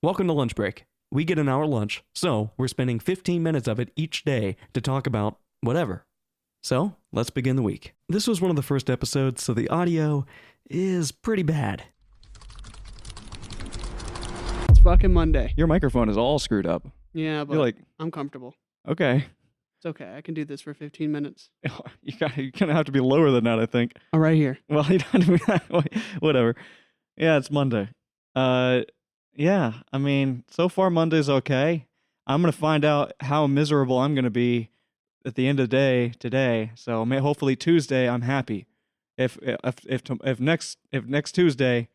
Welcome to Lunch Break. We get an hour lunch, so we're spending 15 minutes of it each day to talk about whatever. So, let's begin the week. This was one of the first episodes, so the audio is pretty bad. It's fucking Monday. Your microphone is all screwed up. Yeah, but You're like, I'm comfortable. okay. It's okay. I can do this for 15 minutes. You're gonna have to be lower than that, I think. Oh, right here. Well, you don't have to be that way. Whatever. Yeah, it's Monday. Yeah, I mean, so far Monday's okay. I'm gonna find out how miserable I'm gonna be at the end of the day today. So hopefully Tuesday I'm happy. If next Tuesday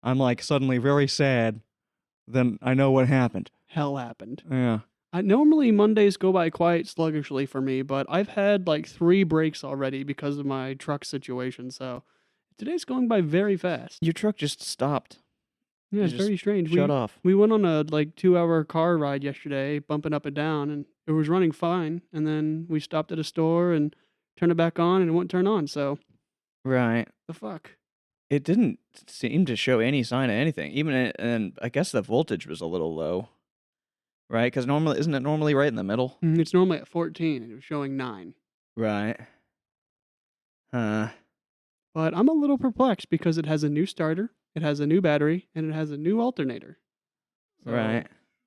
I'm like suddenly very sad, then I know what happened. Hell happened. Yeah. Normally Mondays go by quite sluggishly for me, but I've had like 3 breaks already because of my truck situation. So today's going by very fast. Your truck just stopped. Yeah, It it's just very strange. Shut off. We went on a like 2-hour car ride yesterday, bumping up and down, and it was running fine. And then we stopped at a store and turned it back on, and it wouldn't turn on. So Right. the fuck. It didn't seem to show any sign of anything. And I guess the voltage was a little low, right? Because isn't it normally right in the middle? It's normally at 14, and it was showing 9. Right. Huh. But I'm a little perplexed because it has a new starter, it has a new battery, and it has a new alternator. So, Right.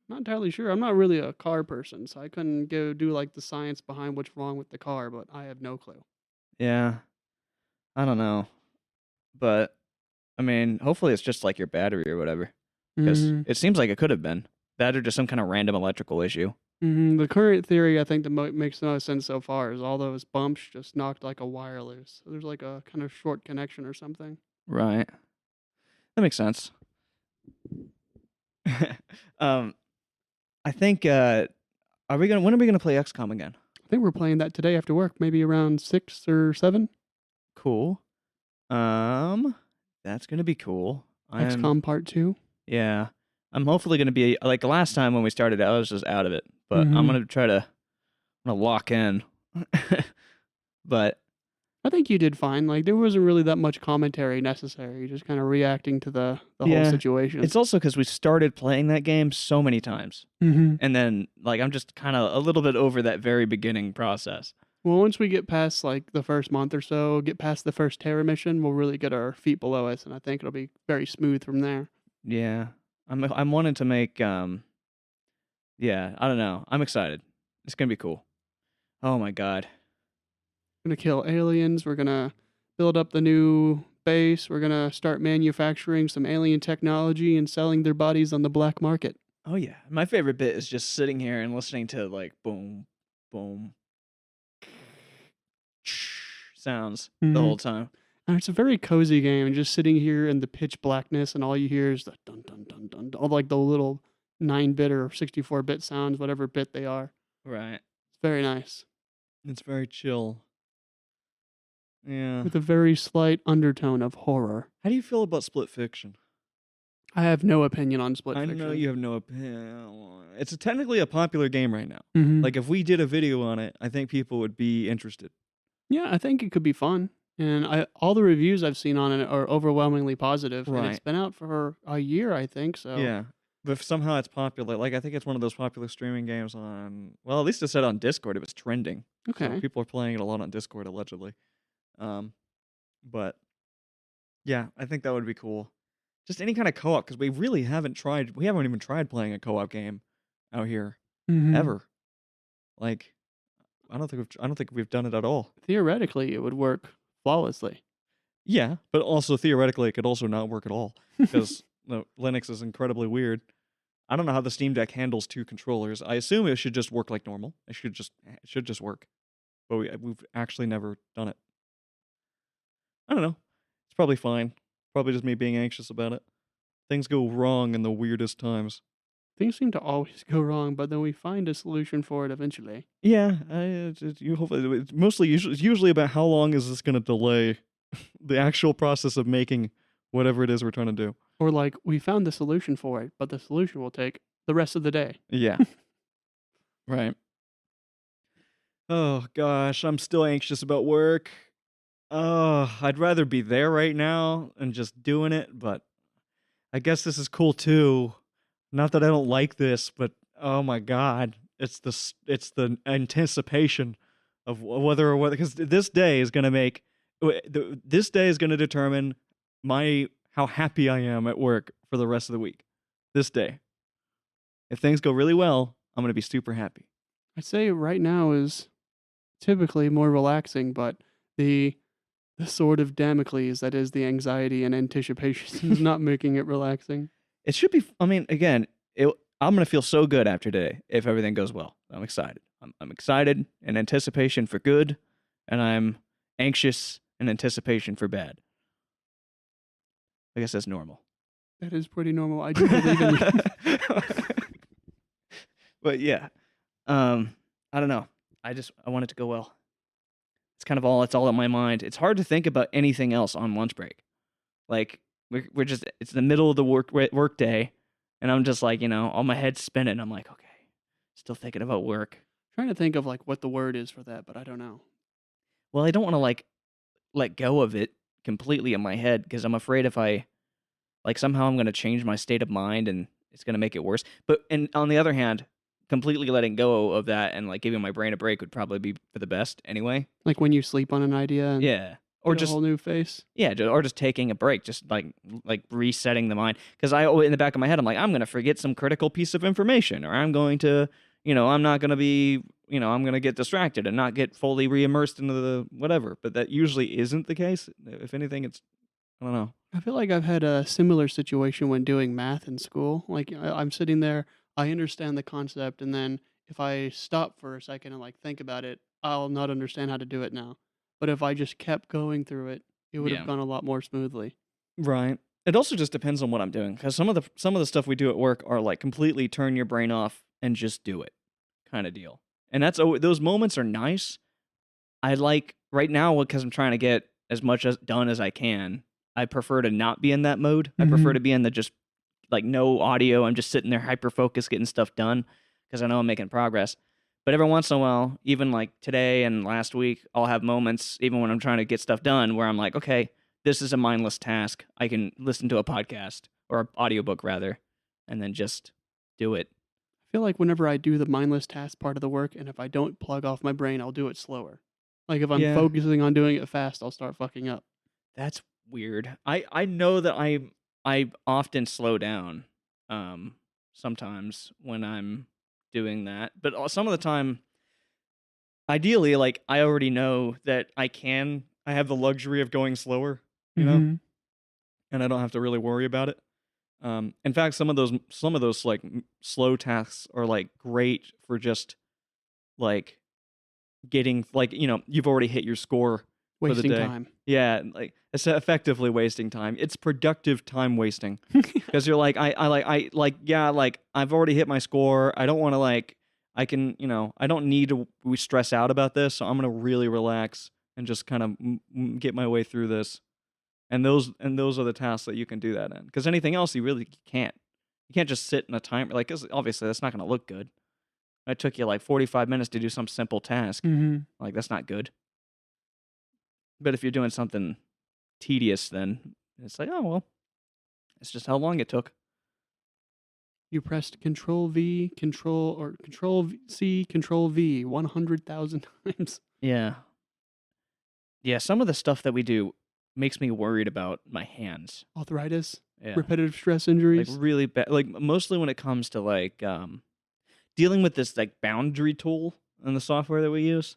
Not entirely sure. I'm not really a car person, so I couldn't go do like the science behind what's wrong with the car, but I have no clue. Yeah. I don't know. But, I mean, hopefully it's just like your battery or whatever. Because it seems like it could have been. That or just some kind of random electrical issue. The current theory, I think, that makes the most sense so far is all those bumps just knocked like a wire loose. So there's like a kind of short connection or something. Right. That makes sense. I think, when are we gonna play XCOM again? I think we're playing that today after work, maybe around 6 or 7. Cool. That's gonna be cool. XCOM Part 2. Yeah. I'm hopefully gonna be like last time when we started. I was just out of it, but I'm gonna I'm gonna lock in. But I think you did fine. Like there wasn't really that much commentary necessary, just kind of reacting to the whole Yeah. situation. It's also because we started playing that game so many times, Mm-hmm. and then like I'm just kind of a little bit over that very beginning process. Well, once we get past like the first month or so, get past the first Terra mission, we'll really get our feet below us, and I think it'll be very smooth from there. Yeah. I'm wanting to make yeah, I don't know. I'm excited. It's gonna be cool. Oh my god. Gonna kill aliens. We're gonna build up the new base. We're gonna start manufacturing some alien technology and selling their bodies on the black market. Oh yeah. My favorite bit is just sitting here and listening to like boom, boom sounds the whole time. And it's a very cozy game, and just sitting here in the pitch blackness, and all you hear is the dun dun dun dun, all like the little 9-bit or 64-bit sounds, whatever bit they are. Right. It's very nice, It's very chill. Yeah. with a very slight undertone of horror. How do you feel about Split Fiction? I have no opinion on Split I Fiction. know you have no opinion. It's technically a popular game right now. Mhm. Like if we did a video on it, I think people would be interested. Yeah, I think it could be fun. And all the reviews I've seen on it are overwhelmingly positive. And it's Right. been out for a year, I think. So Yeah. But if somehow it's popular, like I think it's one of those popular streaming games on, well, at least it said on Discord it was trending. okay. So people are playing it a lot on Discord allegedly. But yeah, I think that would be cool. Just any kind of co-op because we haven't even tried playing a co-op game out here Mhm. ever. Like I don't think we've done it at all. Theoretically, it would work flawlessly. Yeah, but also theoretically it could also not work at all because Linux is incredibly weird. I don't know how the Steam Deck handles 2 controllers. I assume it should just work like normal. It should just work. But we've actually never done it. I don't know. It's probably fine. Probably just me being anxious about it. Things go wrong in the weirdest times. Things seem to always go wrong, but then we find a solution for it eventually. Yeah, you hopefully it's usually about how long is this going to delay the actual process of making whatever it is we're trying to do. Or like, we found the solution for it, but the solution will take the rest of the day. Yeah. Right. Oh gosh, I'm still anxious about work. Oh, I'd rather be there right now and just doing it, but I guess this is cool too. Not that I don't like this, but oh my god, it's the anticipation of whether or whether, because this day is gonna make this day is gonna determine my how happy I am at work for the rest of the week. This day, if things go really well, I'm gonna be super happy. I'd say right now is typically more relaxing, but the sword of Damocles that is the anxiety and anticipation is not making it relaxing. It should be. I mean, again, I'm gonna feel so good after today if everything goes well. I'm excited. I'm excited in anticipation for good, and I'm anxious in anticipation for bad. I guess that's normal. That is pretty normal. I do believe in you. But yeah, I don't know. I want it to go well. It's kind of all. It's all in my mind. It's hard to think about anything else on lunch break. Like we're just. It's the middle of the work day, and I'm just like, all my head's spinning. I'm like, okay, still thinking about work. Trying to think of like what the word is for that, but I don't know. Well, I don't want to like let go of it completely in my head because I'm afraid if I like somehow I'm going to change my state of mind and it's going to make it worse. But and on the other hand, completely letting go of that and like giving my brain a break would probably be for the best anyway. Like when you sleep on an idea and Yeah. Or get a just whole new face. yeah, or just taking a break, just like resetting the mind. Because I in the back of my head, I'm like, I'm gonna forget some critical piece of information, or I'm going to, I'm not gonna be, I'm gonna get distracted and not get fully re-immersed into the whatever. But that usually isn't the case. If anything, it's I don't know. I feel like I've had a similar situation when doing math in school. Like I'm sitting there, I understand the concept, and then if I stop for a second and like think about it, I'll not understand how to do it now. But if I just kept going through it, it would Yeah. have gone a lot more smoothly. Right. It also just depends on what I'm doing, because some of the stuff we do at work are like completely turn your brain off and just do it kind of deal. And those moments are nice. I like right now because I'm trying to get as much as done as I can. I prefer to not be in that mode. I prefer to be in the just like no audio. I'm just sitting there hyper focused, getting stuff done because I know I'm making progress. But every once in a while, even like today and last week, I'll have moments, even when I'm trying to get stuff done, where I'm like, okay, this is a mindless task. I can listen to a podcast or an audiobook rather, and then just do it. I feel like whenever I do the mindless task part of the work, and if I don't plug off my brain, I'll do it slower. Like if I'm Yeah. focusing on doing it fast, I'll start fucking up. That's weird. I know that I often slow down sometimes when I'm doing that, but some of the time ideally like I already know that I have the luxury of going slower, and I don't have to really worry about it. In fact, some of those like slow tasks are like great for just like getting like you've already hit your score for the Wasting day. time. Yeah, like it's effectively wasting time. It's productive time wasting because you're like I've already hit my score. I don't want to I can I don't need to stress out about this, so I'm gonna really relax and just kind of get my way through this. And those are the tasks that you can do that in. Because anything else you really can't. You can't just sit in a timer 'cause obviously that's not gonna look good. It took you like 45 minutes to do some simple task. Like that's not good. But if you're doing something tedious, then it's like, oh well, it's just how long it took. You pressed Control V, Control C, Control V 100,000 times. Yeah. Yeah, some of the stuff that we do makes me worried about my hands. Arthritis, Yeah. repetitive stress Like injuries. really bad, like mostly when it comes to like dealing with this like boundary tool in the software that we use.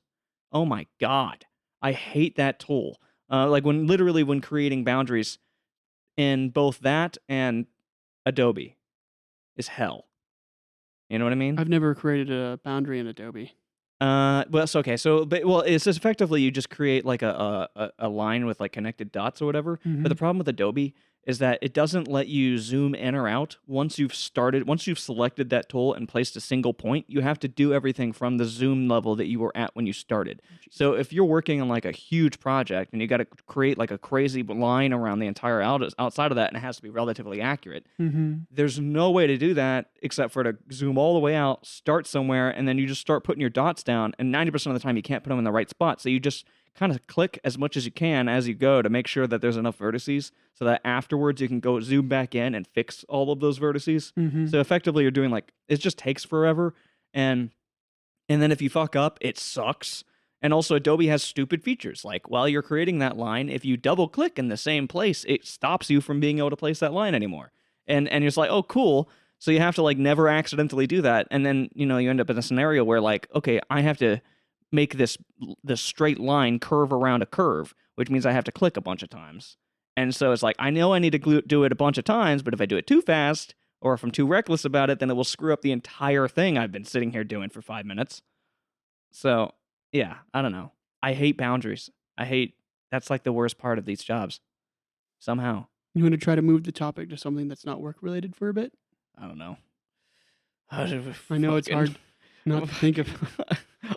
Oh my god. I hate that tool. Like when creating boundaries in both that and Adobe is hell. You know what I mean? I've never created a boundary in Adobe. Well, it's okay. So, it's just effectively you just create like a line with like connected dots or whatever. But the problem with Adobe is that it doesn't let you zoom in or out once you've selected that tool and placed a single point. You have to do everything from the zoom level that you were at when you started. So if you're working on like a huge project and you got to create like a crazy line around the entire outside of that, and it has to be relatively accurate, there's no way to do that except for to zoom all the way out, start somewhere, and then you just start putting your dots down. And 90% of the time you can't put them in the right spot. So you just kind of click as much as you can as you go to make sure that there's enough vertices so that afterwards you can go zoom back in and fix all of those vertices. Mm-hmm. So effectively you're doing like, it just takes forever. And then if you fuck up, it sucks. And also Adobe has stupid features. Like while you're creating that line, if you double click in the same place, it stops you from being able to place that line anymore. And you're just like, oh, cool. So you have to like never accidentally do that. And then, you end up in a scenario where like, okay, I have to make this straight line curve around a curve, which means I have to click a bunch of times. And so it's like, I know I need to do it a bunch of times, but if I do it too fast or if I'm too reckless about it, then it will screw up the entire thing I've been sitting here doing for 5 minutes. So, yeah, I don't know. I hate boundaries. That's like the worst part of these jobs. Somehow. You want to try to move the topic to something that's not work related for a bit? I don't know. I know it's hard not to think of.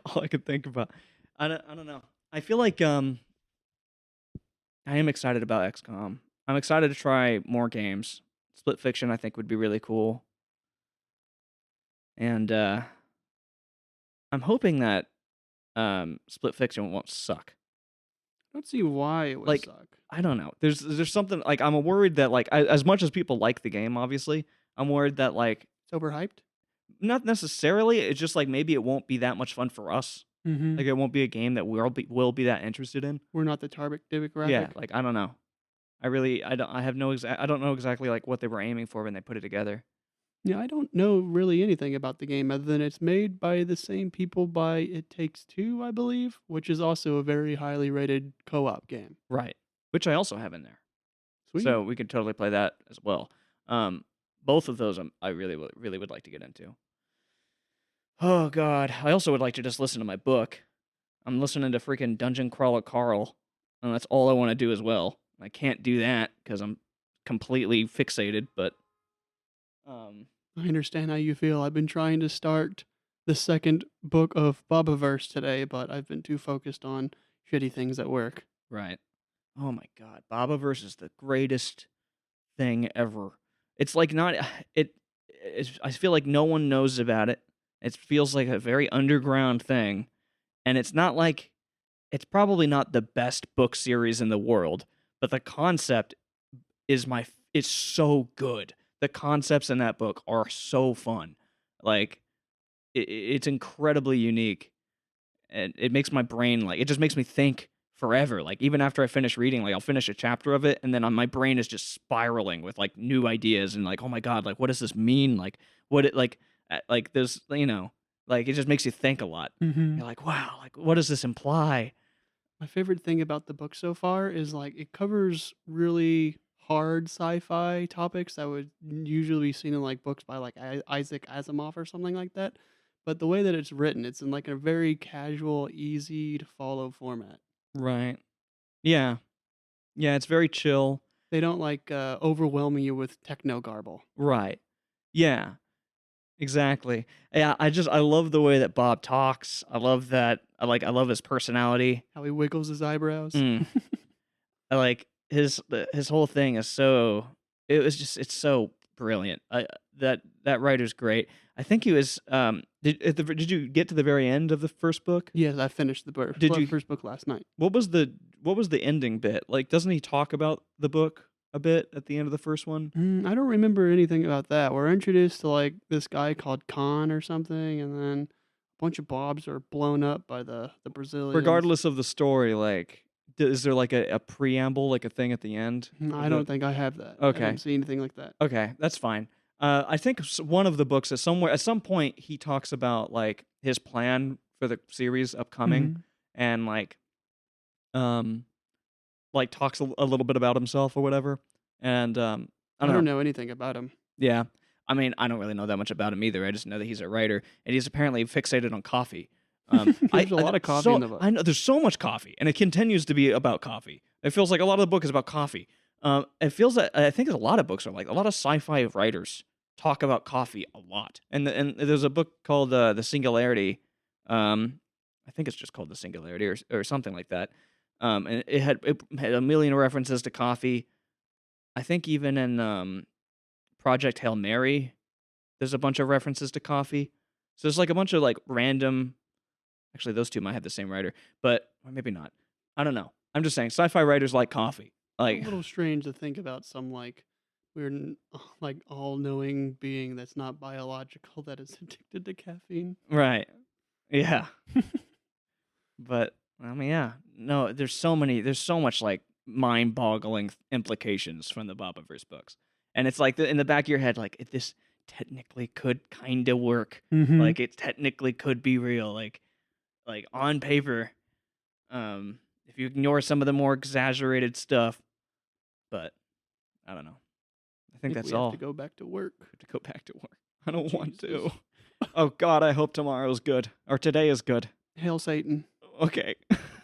All I could think about. I don't know. I feel like I am excited about XCOM. I'm excited to try more games. Split Fiction I think would be really cool. And I'm hoping that Split Fiction won't suck. I don't see why it would Like, suck. I don't know. There's something like I'm worried that like as much as people like the game, obviously, I'm worried that like It's overhyped. not necessarily. It's just like maybe it won't be that much fun for us. Mm-hmm. Like it won't be a game that will be that interested in. We're not the target demographic. Yeah, like I don't know. I don't know exactly like what they were aiming for when they put it together. Yeah, I don't know really anything about the game other than it's made by the same people by It Takes Two, I believe, which is also a very highly rated co-op game. Right. Which I also have in there. Sweet. So we could totally play that as well. Both of those I really would like to get into. Oh god, I also would like to just listen to my book. I'm listening to freaking Dungeon Crawler Carl, and that's all I want to do as well. I can't do that because I'm completely fixated, but I understand how you feel. I've been trying to start the second book of Bobaverse today, but I've been too focused on shitty things at work. right. Oh my god, Bobaverse is the greatest thing ever. It's like not I feel like no one knows about it. It feels like a very underground thing, and it's not like it's probably not the best book series in the world, but the concept is it's so good. The concepts in that book are so fun. Like it's incredibly unique, and it makes my brain like it just makes me think forever. Like even after I finish reading, like I'll finish a chapter of it, and then my brain is just spiraling with like new ideas and like, oh my god, like what does this mean? Like what it like there's like it just makes you think a lot. Mm-hmm. You're like, wow, like what does this imply? My favorite thing about the book so far is like it covers really hard sci-fi topics that would usually be seen in like books by like Isaac Asimov or something like that. But the way that it's written, it's in like a very casual, easy to follow format. Right. Yeah. Yeah, it's very chill. They don't like overwhelm you with techno garble. Right. Yeah. Exactly. Yeah, I love the way that Bob talks. I love that. I love his personality. How he wiggles his eyebrows. Mm. I like his whole thing is so it's so brilliant. That writer's great. I think he was did you get to the very end of the first book? Yes, I finished the first book last night. What was the ending bit? Like doesn't he talk about the book a bit at the end of the first one? I don't remember anything about that. We're introduced to like this guy called Khan or something, and then a bunch of Bobs are blown up by the Brazilians. Regardless of the story, like is there like a preamble, like a thing at the end? I don't think I have that. Okay. I don't see anything like that. Okay, that's fine. I think one of the books is somewhere at some point he talks about like his plan for the series upcoming and like talks a little bit about himself or whatever. And I don't know anything about him. Yeah. I mean, I don't really know that much about him either. I just know that he's a writer and he's apparently fixated on coffee. There's a lot of coffee in the book. I know there's so much coffee, and it continues to be about coffee. It feels like a lot of the book is about coffee. It feels that I think a lot of books are like a lot of sci-fi writers talk about coffee a lot. And there's a book called The Singularity. I think it's just called The Singularity or something like that. And it had a million references to coffee. I think even in Project Hail Mary, there's a bunch of references to coffee. So there's like a bunch of like random. Actually, those two might have the same writer, but or maybe not. I don't know. I'm just saying, sci-fi writers like coffee. A Like, little strange to think about some like weird, like all-knowing being that's not biological that is addicted to caffeine. right. Yeah. But I mean, yeah. No, there's so much like mind-boggling implications from the Bobaverse books. And it's like in the back of your head, like this technically could kind of work. Mm-hmm. Like it technically could be real. Like on paper, if you ignore some of the more exaggerated stuff. But I don't know. I think that's we all. have to go back to work. We have to go back to work. I don't want to. Jesus. Oh God, I hope tomorrow's good or today is good. Hail Satan. Okay.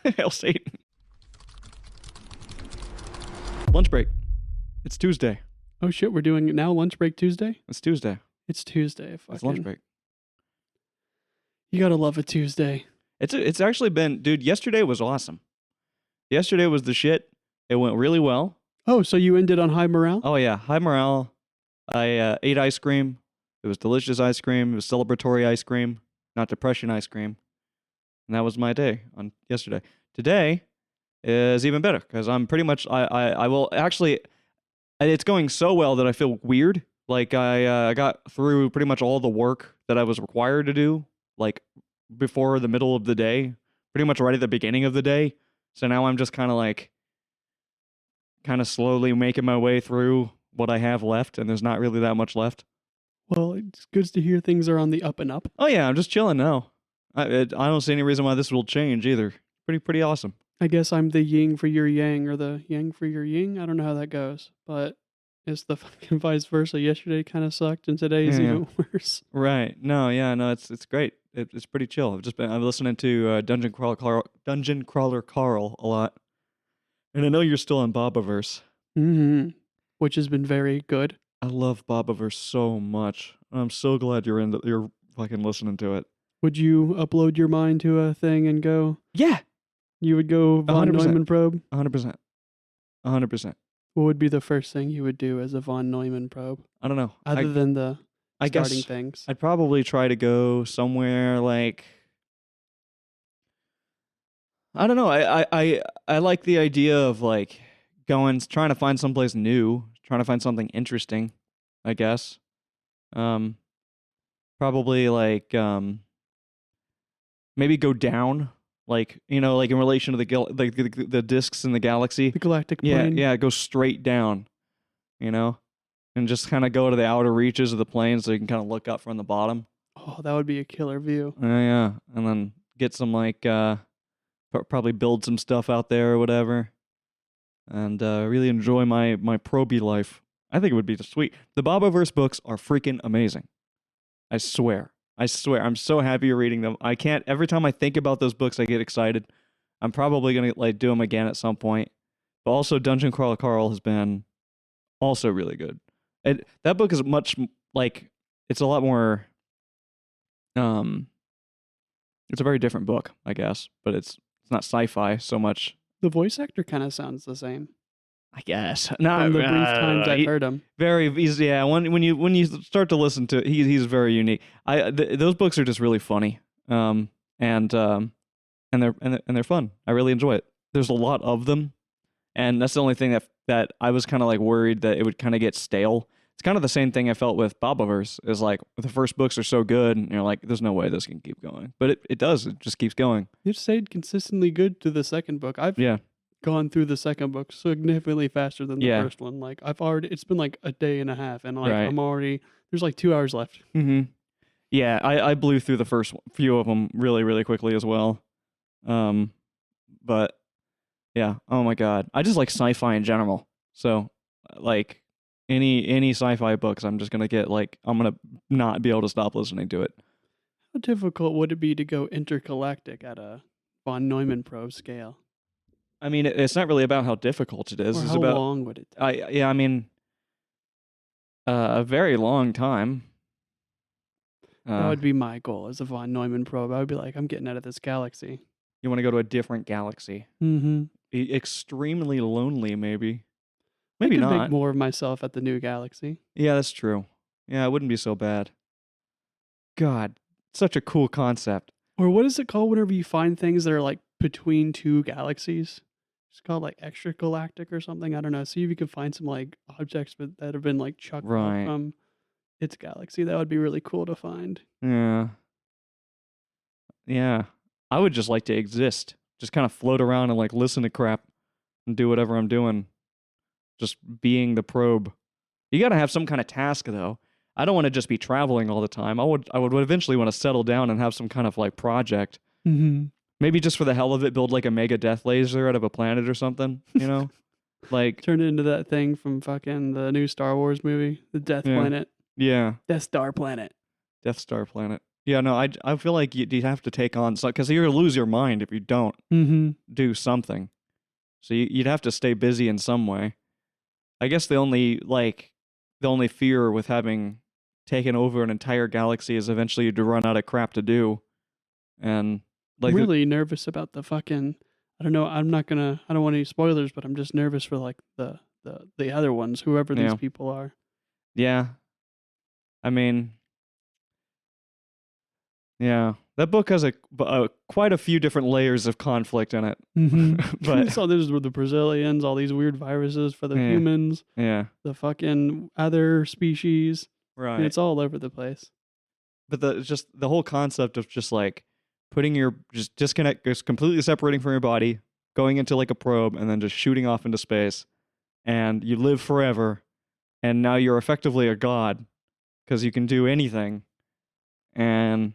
Hail Satan. Lunch break. It's Tuesday. Oh shit, we're doing it now. Lunch break Tuesday. It's Tuesday. It's Tuesday. It's lunch break. You gotta love a Tuesday. It's actually been, dude. Yesterday was awesome. Yesterday was the shit. It went really well. Oh, so you ended on high morale? Oh yeah, high morale. I ate ice cream. It was delicious ice cream. It was celebratory ice cream, not depression ice cream. And that was my day on yesterday. Today is even better because I'm pretty much I will actually. It's going so well that I feel weird. Like I got through pretty much all the work that I was required to do, like before the middle of the day, pretty much right at the beginning of the day. So now I'm just kind of slowly making my way through what I have left, and there's not really that much left. Well, it's good to hear things are on the up and up. Oh yeah, I'm just chilling now. I don't see any reason why this will change either. Pretty awesome. I guess I'm the yin for your yang or the yang for your yin. I don't know how that goes, but it's the fucking vice versa. Yesterday kind of sucked, and today is Yeah. even worse. Right. No. It's great. It's pretty chill. I'm listening to Dungeon Crawler Carl a lot, and I know you're still on Bobaverse. Mm-hmm. Which has been very good. I love Bobaverse so much. I'm so glad you're fucking listening to it. Would you upload your mind to a thing and go? Yeah. You would go von 100%. Neumann probe? 100%. 100%. What would be the first thing you would do as a von Neumann probe? I don't know. Other than the I starting guess things. I'd probably try to go somewhere like, I don't know. I like the idea of like trying to find someplace new, trying to find something interesting, I guess. Probably like maybe go down, like like in relation to the disks in the galaxy. The galactic Yeah, plane. yeah, go straight down, and just kind of go to the outer reaches of the plane so you can kind of look up from the bottom. Oh, that would be a killer view. Yeah, and then get some probably build some stuff out there or whatever, and really enjoy my proby life. I think it would be sweet. The Bobaverse books are freaking amazing. I swear. I'm so happy you're reading them. I can't. Every time I think about those books, I get excited. I'm probably gonna do them again at some point. But also, Dungeon Crawler Carl has been also really good. That book is much it's a lot more. It's a very different book, I guess, but it's not sci-fi so much. The voice actor kind of sounds the same. I guess. Not From the brief times I've heard him. Very easy. Yeah, when you start to listen to it, he's very unique. Those books are just really funny. And they're fun. I really enjoy it. There's a lot of them, and that's the only thing that I was kind of like worried that it would kind of get stale. It's kind of the same thing I felt with Bobaverse. Is like the first books are so good, and you're like, there's no way this can keep going, but it does. It just keeps going. You stayed consistently good to the second book. I've gone through the second book significantly faster than the first one. Like it's been like a day and a half, and like I'm already there's like 2 hours left. Mm-hmm. Yeah, I blew through the first few of them really, really quickly as well. But yeah, oh my god, I just like sci-fi in general. So like any sci-fi books, I'm just gonna get I'm gonna not be able to stop listening to it. How difficult would it be to go intergalactic at a von Neumann probe scale? I mean, it's not really about how difficult it is. Or it's how about long would it take? I mean, a very long time. That would be my goal as a von Neumann probe. I would be like, I'm getting out of this galaxy. You want to go to a different galaxy. Mm-hmm. Be extremely lonely, maybe. I Maybe could not. make more of myself at the new galaxy. Yeah, that's true. Yeah, it wouldn't be so bad. God, such a cool concept. Or what is it called whenever you find things that are like between two galaxies. It's called like extragalactic or something. I don't know. See if you can find some like objects that have been like chucked out Right. from its galaxy. That would be really cool to find. Yeah. Yeah. I would just like to exist. Just kind of float around and like listen to crap and do whatever I'm doing. Just being the probe. You got to have some kind of task though. I don't want to just be traveling all the time. I would eventually want to settle down and have some kind of like project. Mm-hmm. Maybe just for the hell of it, build like a mega death laser out of a planet or something, you know? Like, Turn it into that thing from fucking the new Star Wars movie, the Death Yeah. Planet, yeah, Death Star Planet. Death Star planet. Yeah, no, I feel like you'd have to take on some, because you're going to lose your mind if you don't Mm-hmm. do something. So you'd have to stay busy in some way. I guess the only fear with having taken over an entire galaxy is eventually you'd run out of crap to do. And like, I'm really nervous about the fucking. I don't know. I don't want any spoilers, but I'm just nervous for like the other ones, whoever these Yeah. people are. yeah. I mean, yeah. That book has quite a few different layers of conflict in it. Mm-hmm. But So there's the Brazilians, all these weird viruses for the Yeah. humans, yeah, the fucking other species. right. And it's all over the place. But the whole concept of just like putting your just completely separating from your body, going into like a probe, and then just shooting off into space, and you live forever, and now you're effectively a god because you can do anything, and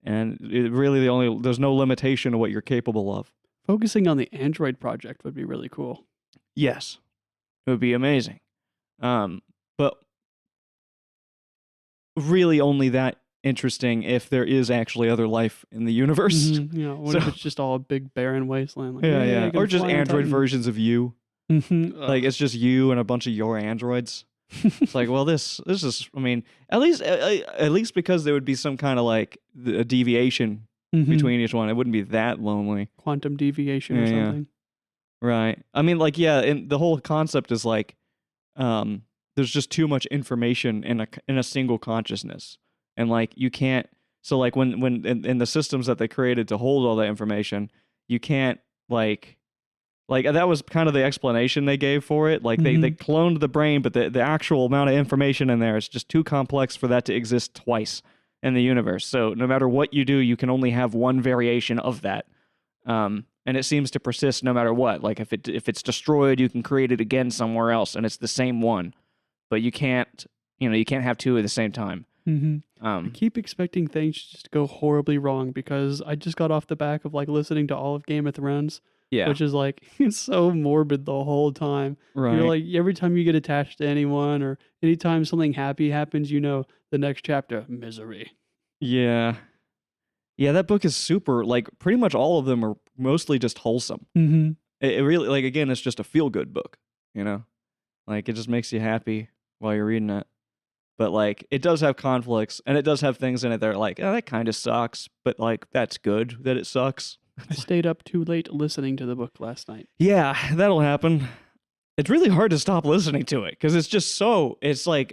it really there's no limitation to what you're capable of. Focusing on the Android project would be really cool. Yes, it would be amazing, but really only that interesting if there is actually other life in the universe. Mhm. You know, what if So- it's just all a big barren wasteland? Like, Yeah, "Hey, yeah. gonna Or just fly on Android Titan." versions of you. Mhm. Like it's just you and a bunch of your androids. It's like, well, this is. I mean, at least because there would be some kind of like a deviation Mhm. between each one. It wouldn't be that lonely, quantum deviation or Yeah, yeah. something. right? I mean, like, yeah. And the whole concept is like, there's just too much information in a single consciousness, and like you can't. So like when in the systems that they created to hold all that information, you can't like that was kind of the explanation they gave for it. Like they cloned the brain, but the actual amount of information in there is just too complex for that to exist twice in the universe. So no matter what you do, you can only have one variation of that. And it seems to persist no matter what. Like if it's destroyed, you can create it again somewhere else, and it's the same one. But you can't have two at the same time. Mm-hmm. I keep expecting things just to go horribly wrong because I just got off the back of like listening to all of Game of Thrones, Yeah, which is like it's so morbid the whole time. right. You're like every time you get attached to anyone or anytime something happy happens, you know the next chapter misery. Yeah. Yeah, that book is super, like, pretty much all of them are mostly just wholesome. Mm-hmm. It really, like, again, it's just a feel-good book, you know? Like, it just makes you happy while you're reading it. But, like, it does have conflicts, and it does have things in it that are like, oh, that kind of sucks, but, like, that's good that it sucks. I stayed up too late listening to the book last night. Yeah, that'll happen. It's really hard to stop listening to it, because it's just so, it's like,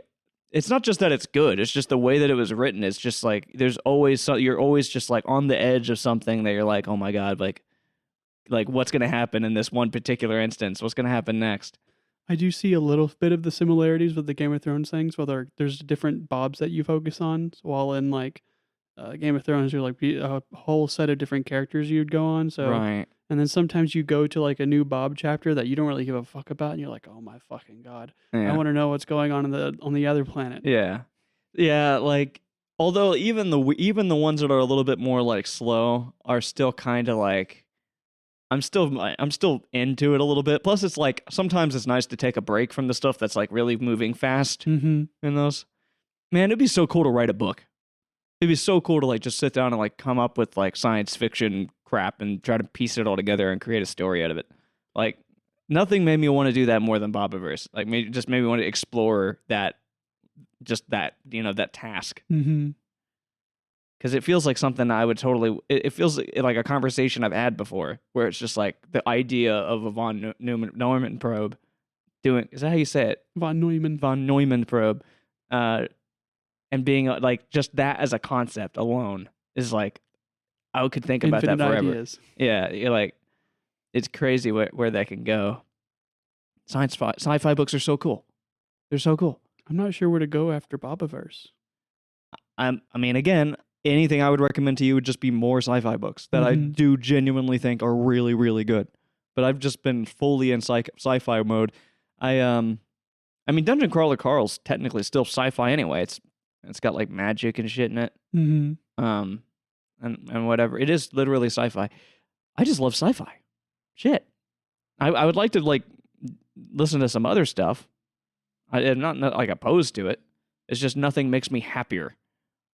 it's not just that it's good, it's just the way that it was written. It's just like, there's always, you're always just like on the edge of something that you're like, oh my God, like what's going to happen in this one particular instance? What's going to happen next? I do see a little bit of the similarities with the Game of Thrones things, where there's different Bobs that you focus on. So while in like Game of Thrones, you're like a whole set of different characters you'd go on. So Right. and then sometimes you go to like a new Bob chapter that you don't really give a fuck about, and you're like, oh my fucking God, Yeah. I want to know what's going on on the other planet. Yeah. Yeah, like, although even the ones that are a little bit more like slow are still kind of like, I'm still into it a little bit. Plus, it's like sometimes it's nice to take a break from the stuff that's like really moving fast Mm-hmm. in those. Man, it'd be so cool to write a book. It'd be so cool to like just sit down and like come up with like science fiction crap and try to piece it all together and create a story out of it. Like nothing made me want to do that more than Bobiverse. Like just made me want to explore that task. Mm-hmm. Because it feels like something I would totally. It feels like a conversation I've had before, where it's just like the idea of a von Neumann probe doing. Is that how you say it? Von Neumann. Von Neumann probe, and being like just that as a concept alone is like I could think about that Infinite forever. ideas. Yeah, you're like, it's crazy where that can go. Sci-fi books are so cool. They're so cool. I'm not sure where to go after Bobaverse. I mean, again, anything I would recommend to you would just be more sci-fi books that I Mhm. do genuinely think are really, really good. But I've just been fully in sci-fi mode. I mean, Dungeon Crawler Carl's technically still sci-fi anyway. It's got like magic and shit in it. Mm-hmm. And whatever. It is literally sci-fi. I just love sci-fi. Shit. I would like to like listen to some other stuff. I'm not like opposed to it. It's just nothing makes me happier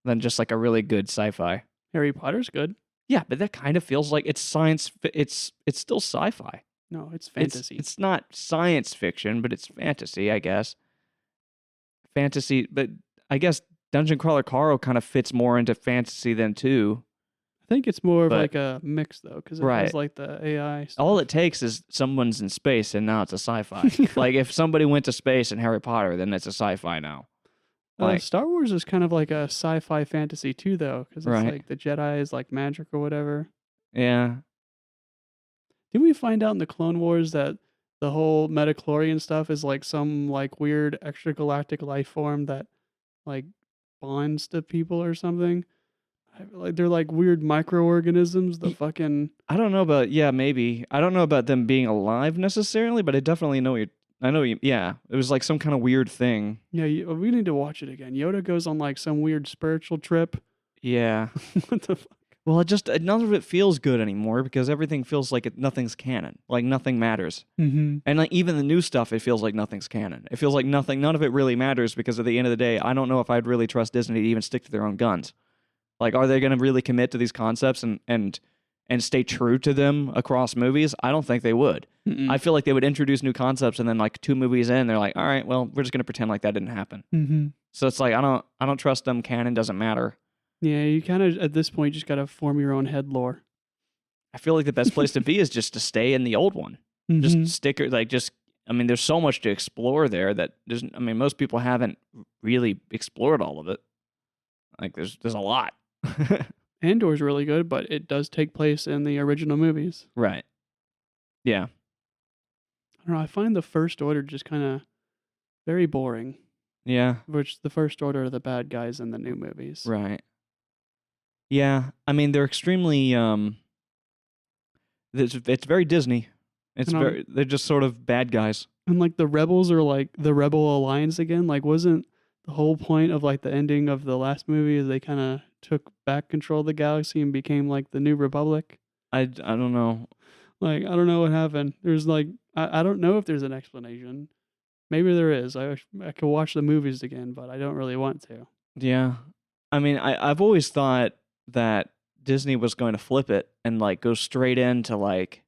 than just like a really good sci-fi. Harry Potter's good. Yeah, but that kind of feels like it's science. It's still sci-fi. No, it's fantasy. It's not science fiction, but it's fantasy, I guess. Fantasy, but I guess Dungeon Crawler Carl kind of fits more into fantasy than too. I think it's more of but- like a mix though, because it Right. has like the AI stuff. All it takes is someone's in space, and now it's a sci-fi. Like if somebody went to space in Harry Potter, then it's a sci-fi now. Like Star Wars is kind of like a sci-fi fantasy too, though, because it's Right. like the Jedi is like magic or whatever. yeah, Didn't we find out in the Clone Wars that the whole Metachlorian stuff is like some like weird extragalactic life form that like bonds to people or something? Like they're like weird microorganisms. The Ye- fucking I don't know about maybe I don't know about them being alive necessarily, but I definitely know you. I know you. Yeah, it was like some kind of weird thing. yeah. We need to watch it again. Yoda goes on like some weird spiritual trip. Yeah. What the fuck? Well, none of it feels good anymore because everything feels like nothing's canon. Like nothing matters. Mm-hmm. And like even the new stuff, it feels like nothing's canon. It feels like none of it really matters because at the end of the day, I don't know if I'd really trust Disney to even stick to their own guns. Like, are they going to really commit to these concepts and stay true to them across movies? I don't think they would. I feel like they would introduce new concepts and then like 2 movies in, they're like, all right, well, we're just going to pretend like that didn't happen. Mm-hmm. So it's like I don't trust them. Canon doesn't matter. Yeah, you kind of at this point just gotta form your own head lore. I feel like the best place to be is just to stay in the old one. Mhm. Just stick it, like just. I mean, there's so much to explore there that most people haven't really explored all of it. Like there's a lot. Andor's really good, but it does take place in the original movies. Right. Yeah. I don't know. I find the First Order just kind of very boring. Yeah. Which the First Order are the bad guys in the new movies. Right. Yeah. I mean, they're extremely. It's very Disney. It's And very. They're just sort of bad guys. And like the rebels are like the Rebel Alliance again. Like, wasn't the whole point of like the ending of the last movie is they kind of took back control of the galaxy and became like the New Republic? I don't know. Like, I don't know what happened. There's like, I don't know if there's an explanation. Maybe there is. I could watch the movies again, but I don't really want to. Yeah. I mean, I've always thought that Disney was going to flip it and like go straight into like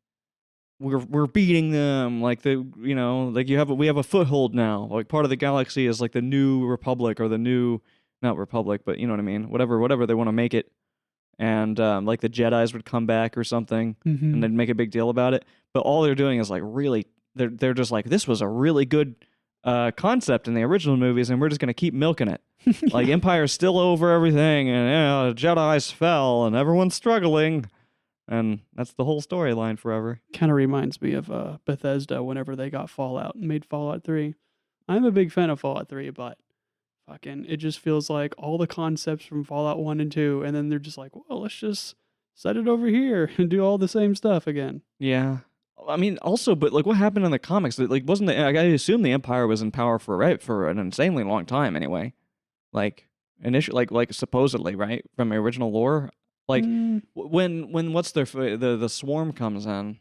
we're beating them, like like we have a foothold now. Like part of the galaxy is like the New Republic or the new, not Republic, but you know what I mean. Whatever they want to make it, and like the Jedi's would come back or something, Mm-hmm. and they'd make a big deal about it. But all they're doing is like really, they're just like, this was a really good concept in the original movies, and we're just gonna keep milking it. Like Empire's still over everything, and Jedi's fell, and everyone's struggling, and that's the whole storyline forever. Kind of reminds me of Bethesda whenever they got Fallout and made Fallout 3. I'm a big fan of Fallout 3, but fucking it just feels like all the concepts from Fallout 1 and 2, and then they're just like, well, let's just set it over here and do all the same stuff again. Yeah. I mean, also, but like, what happened in the comics? Like, wasn't I assume the Empire was in power for an insanely long time anyway. Like initially, like supposedly, right, from the original lore. Like Mm, when what's the swarm comes in?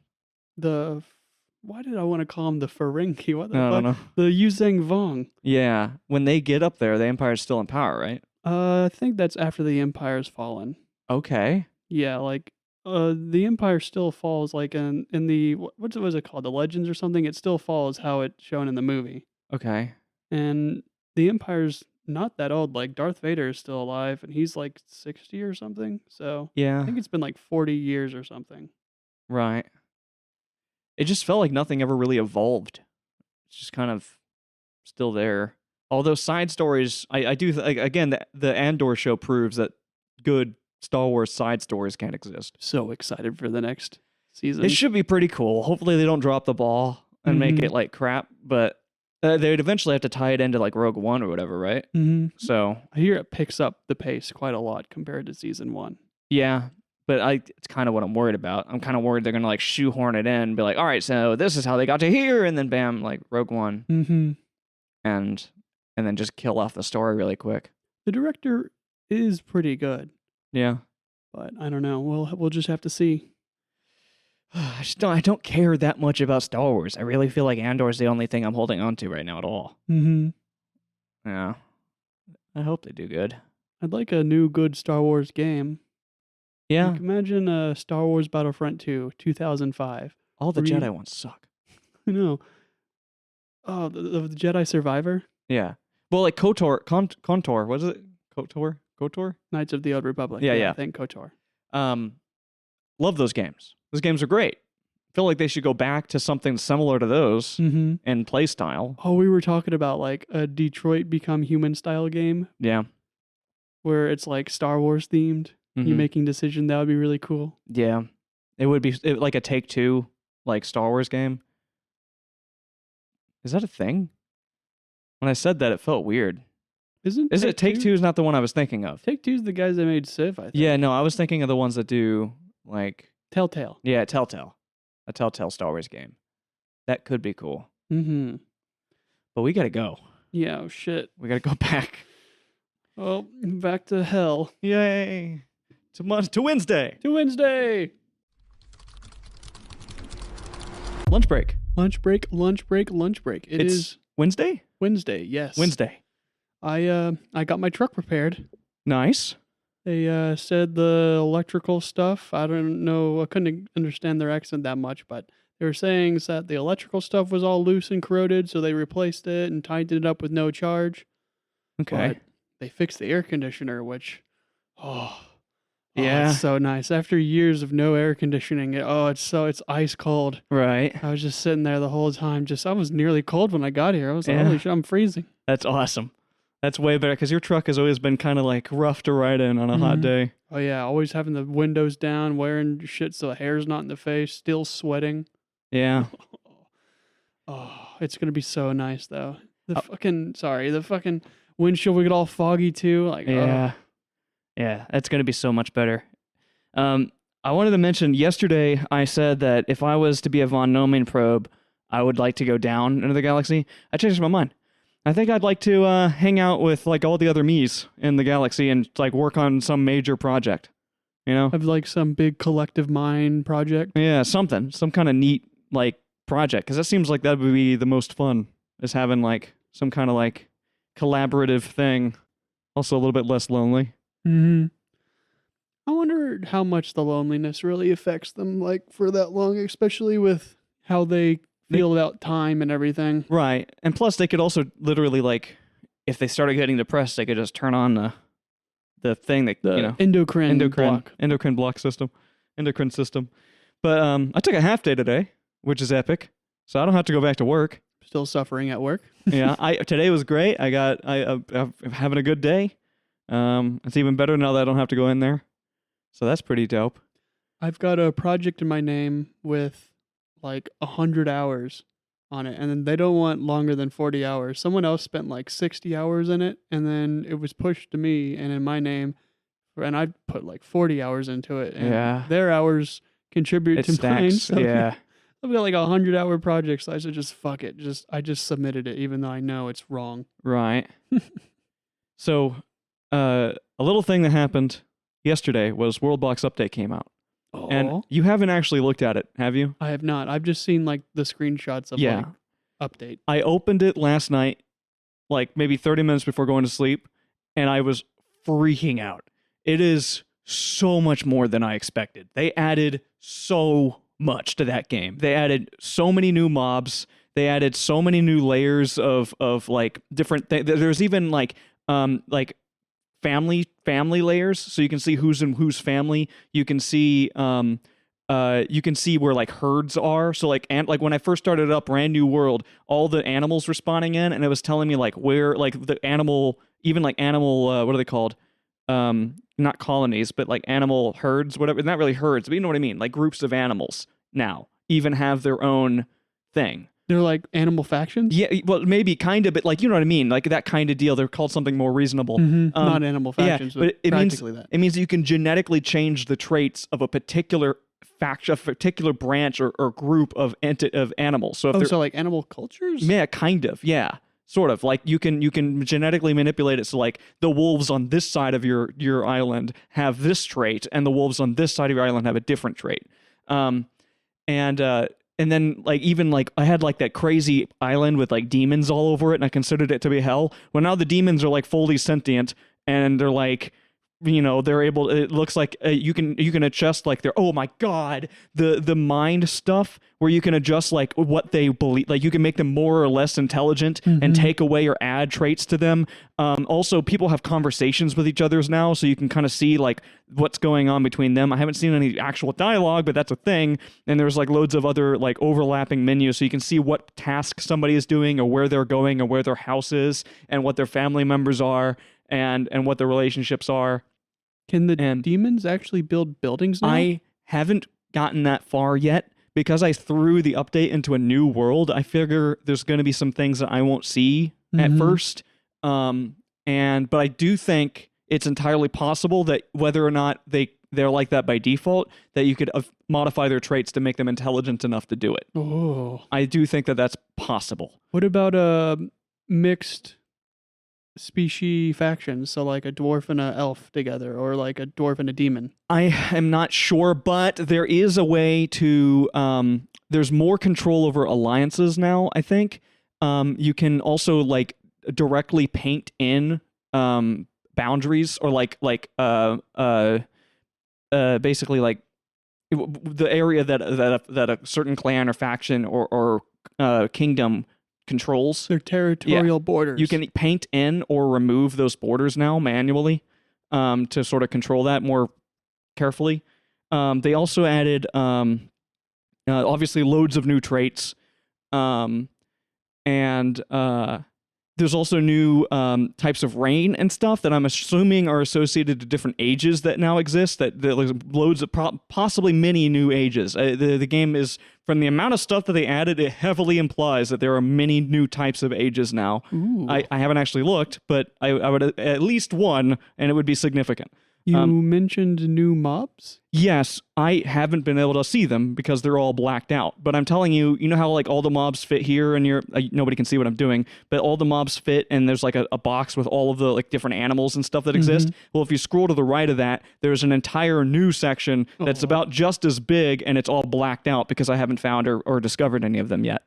why did I want to call him the Ferengi? What the I don't fuck? know. The Yuzhang Vong. Yeah, when they get up there, the Empire's still in power, right? I think that's after the Empire's fallen. Okay. Yeah, like the Empire still falls like in the what was it called? The Legends or something? It still falls how it's shown in the movie. Okay. And the Empire's not that old. Like Darth Vader is still alive and he's like 60 or something. So I Yeah. think it's been like 40 years or something. Right. It just felt like nothing ever really evolved. It's just kind of still there. Although side stories, I do again the Andor show proves that good Star Wars side stories can't exist. So excited for the next season. It should be pretty cool. Hopefully they don't drop the ball and make it like crap, but they'd eventually have to tie it into like Rogue One or whatever, right? Mm-hmm. So I hear it picks up the pace quite a lot compared to season 1. yeah, but it's kind of what I'm worried about. I'm kind of worried they're gonna like shoehorn it in, and be like, all right, so this is how they got to here, and then bam, like Rogue One, Mm-hmm. and then just kill off the story really quick. The director is pretty good, Yeah. but I don't know. We'll just have to see. I don't care that much about Star Wars. I really feel like Andor is the only thing I'm holding on to right now at all. Mm-hmm. Yeah. I hope they do good. I'd like a new good Star Wars game. Yeah. Like, imagine Star Wars Battlefront 2, 2005. All the Re- Jedi ones suck. I know. Oh, the Jedi Survivor? Yeah. Well, like KOTOR, what is it? KOTOR? Knights of the Old Republic. Yeah. I think KOTOR. Love those games. Those games are great. Feel like they should go back to something similar to those Mm-hmm. in play style. Oh, we were talking about like a Detroit Become Human style game Yeah. where it's like Star Wars themed. You Mhm. making decision, that would be really cool. Yeah. It would be like a Take-Two, like Star Wars game. Is that a thing? When I said that, it felt weird. Isn't Is it Take-Two is not the one I was thinking of? Take-Two's the guys that made Civ, I think. Yeah, no, I was thinking of the ones that do like Telltale. yeah, Telltale. A Telltale Star Wars game. That could be cool. Mm-hmm. But we gotta go. Yeah, oh shit. We gotta go back. Well, back to hell. Yay. To Wednesday. To Wednesday. Lunch break. Lunch break, lunch break, lunch break. It's Is Wednesday? Wednesday, yes. Wednesday. I got my truck repaired. Nice. They said the electrical stuff, I don't know, I couldn't understand their accent that much, but they were saying that the electrical stuff was all loose and corroded, so they replaced it and tightened it up with no charge. Okay. But they fixed the air conditioner, which, Yeah. it's so nice. After years of no air conditioning, it's ice cold. Right. I was just sitting there the whole time. I was nearly cold when I got here. I was like, Yeah. holy shit, I'm freezing. That's awesome. That's way better because your truck has always been kind of like rough to ride in on a hot Mhm. day. Oh yeah, always having the windows down, wearing shit so the hair's not in the face, still sweating. Yeah. Oh, it's gonna be so nice though. The fucking windshield will get all foggy too. Like, Yeah. Yeah. That's going to be so much better. I wanted to mention yesterday I said that if I was to be a von Neumann probe, I would like to go down into the galaxy. I changed my mind. I think I'd like to hang out with like all the other me's in the galaxy and like work on some major project. You know? of like some big collective mind project. Yeah, some kind of neat like project because that seems like that would be the most fun is having like some kind of like collaborative thing. Also a little bit less lonely. Mm-hmm. I wonder how much the loneliness really affects them, like for that long, especially with how they feel about time and everything. Right. And plus they could also literally like if they started getting depressed, they could just turn on the thing that The endocrine block. endocrine block system. Endocrine system. But I took a half day today, which is epic. So I don't have to go back to work. Still suffering at work. Yeah, today was great. I'm having a good day. It's even better now that I don't have to go in there. So that's pretty dope. I've got a project in my name with like 100 hours on it, and then they don't want longer than 40 hours. Someone else spent like 60 hours in it, and then it was pushed to me and in my name, and I put like 40 hours into it. And Yeah. their hours contribute It to mine. stacks. So Yeah. I've got like 100-hour project, so I said just fuck it. I just submitted it, even though I know it's wrong. Right. So, a little thing that happened yesterday was Worldbox Update came out. Oh, And you haven't actually looked at it, have you? I have not. I've just seen like the screenshots of Yeah. like update. I opened it last night, like maybe 30 minutes before going to sleep, and I was freaking out. It is so much more than I expected. They added so much to that game. They added so many new mobs. They added so many new layers of like different things. There's even like family layers, so you can see who's in whose family. You can see where like herds are. So like when I first started up Brand New World, all the animals were spawning in, and it was telling me like where like the animal, even like animal what are they called? not colonies, but like animal herds, whatever. Not really herds, but you know what I mean. Like groups of animals now even have their own thing. They're like animal factions? Yeah, well, maybe kind of, but like, you know what I mean? Like that kind of deal. They're called something more reasonable. Not animal factions, but but practically that. It means you can genetically change the traits of a particular faction, a particular branch or group of animals. So if so like animal cultures? yeah, kind of, yeah. Sort of like you can genetically manipulate it so like the wolves on this side of your island have this trait and the wolves on this side of your island have a different trait. And then like even like I had like that crazy island with like demons all over it and I considered it to be hell. Well, now the demons are like fully sentient and they're like, you know, they're able, it looks like you can adjust like their, oh my God, the mind stuff where you can adjust like what they believe, like you can make them more or less intelligent and take away or add traits to them. Also people have conversations with each other's now, so you can kind of see like what's going on between them. I haven't seen any actual dialogue, but that's a thing. And there's like loads of other like overlapping menus, so you can see what task somebody is doing or where they're going or where their house is and what their family members are and what their relationships are. Can the demons actually build buildings now? I haven't gotten that far yet because I threw the update into a new world. I figure there's going to be some things that I won't see at first. But I do think it's entirely possible that whether or not they're like that by default, that you could modify their traits to make them intelligent enough to do it. Oh. I do think that that's possible. What about mixed species factions, so like a dwarf and an elf together, or like a dwarf and a demon? I am not sure, but there is a way to there's more control over alliances now, I think. You can also like directly paint in boundaries or basically like the area that a certain clan or faction or kingdom controls. Their territorial borders. You can paint in or remove those borders now manually to sort of control that more carefully. They also added obviously loads of new traits, and there's also new types of rain and stuff that I'm assuming are associated to different ages that now exist. That there's loads of possibly many new ages. The game is, from the amount of stuff that they added, it heavily implies that there are many new types of ages now. I haven't actually looked, but I would at least one, and it would be significant. You mentioned new mobs? Yes, I haven't been able to see them because they're all blacked out. But I'm telling you, you know how like all the mobs fit here and nobody can see what I'm doing, but all the mobs fit and there's like a box with all of the like different animals and stuff that exist. Well, if you scroll to the right of that, there's an entire new section that's about just as big and it's all blacked out because I haven't found or discovered any of them yet.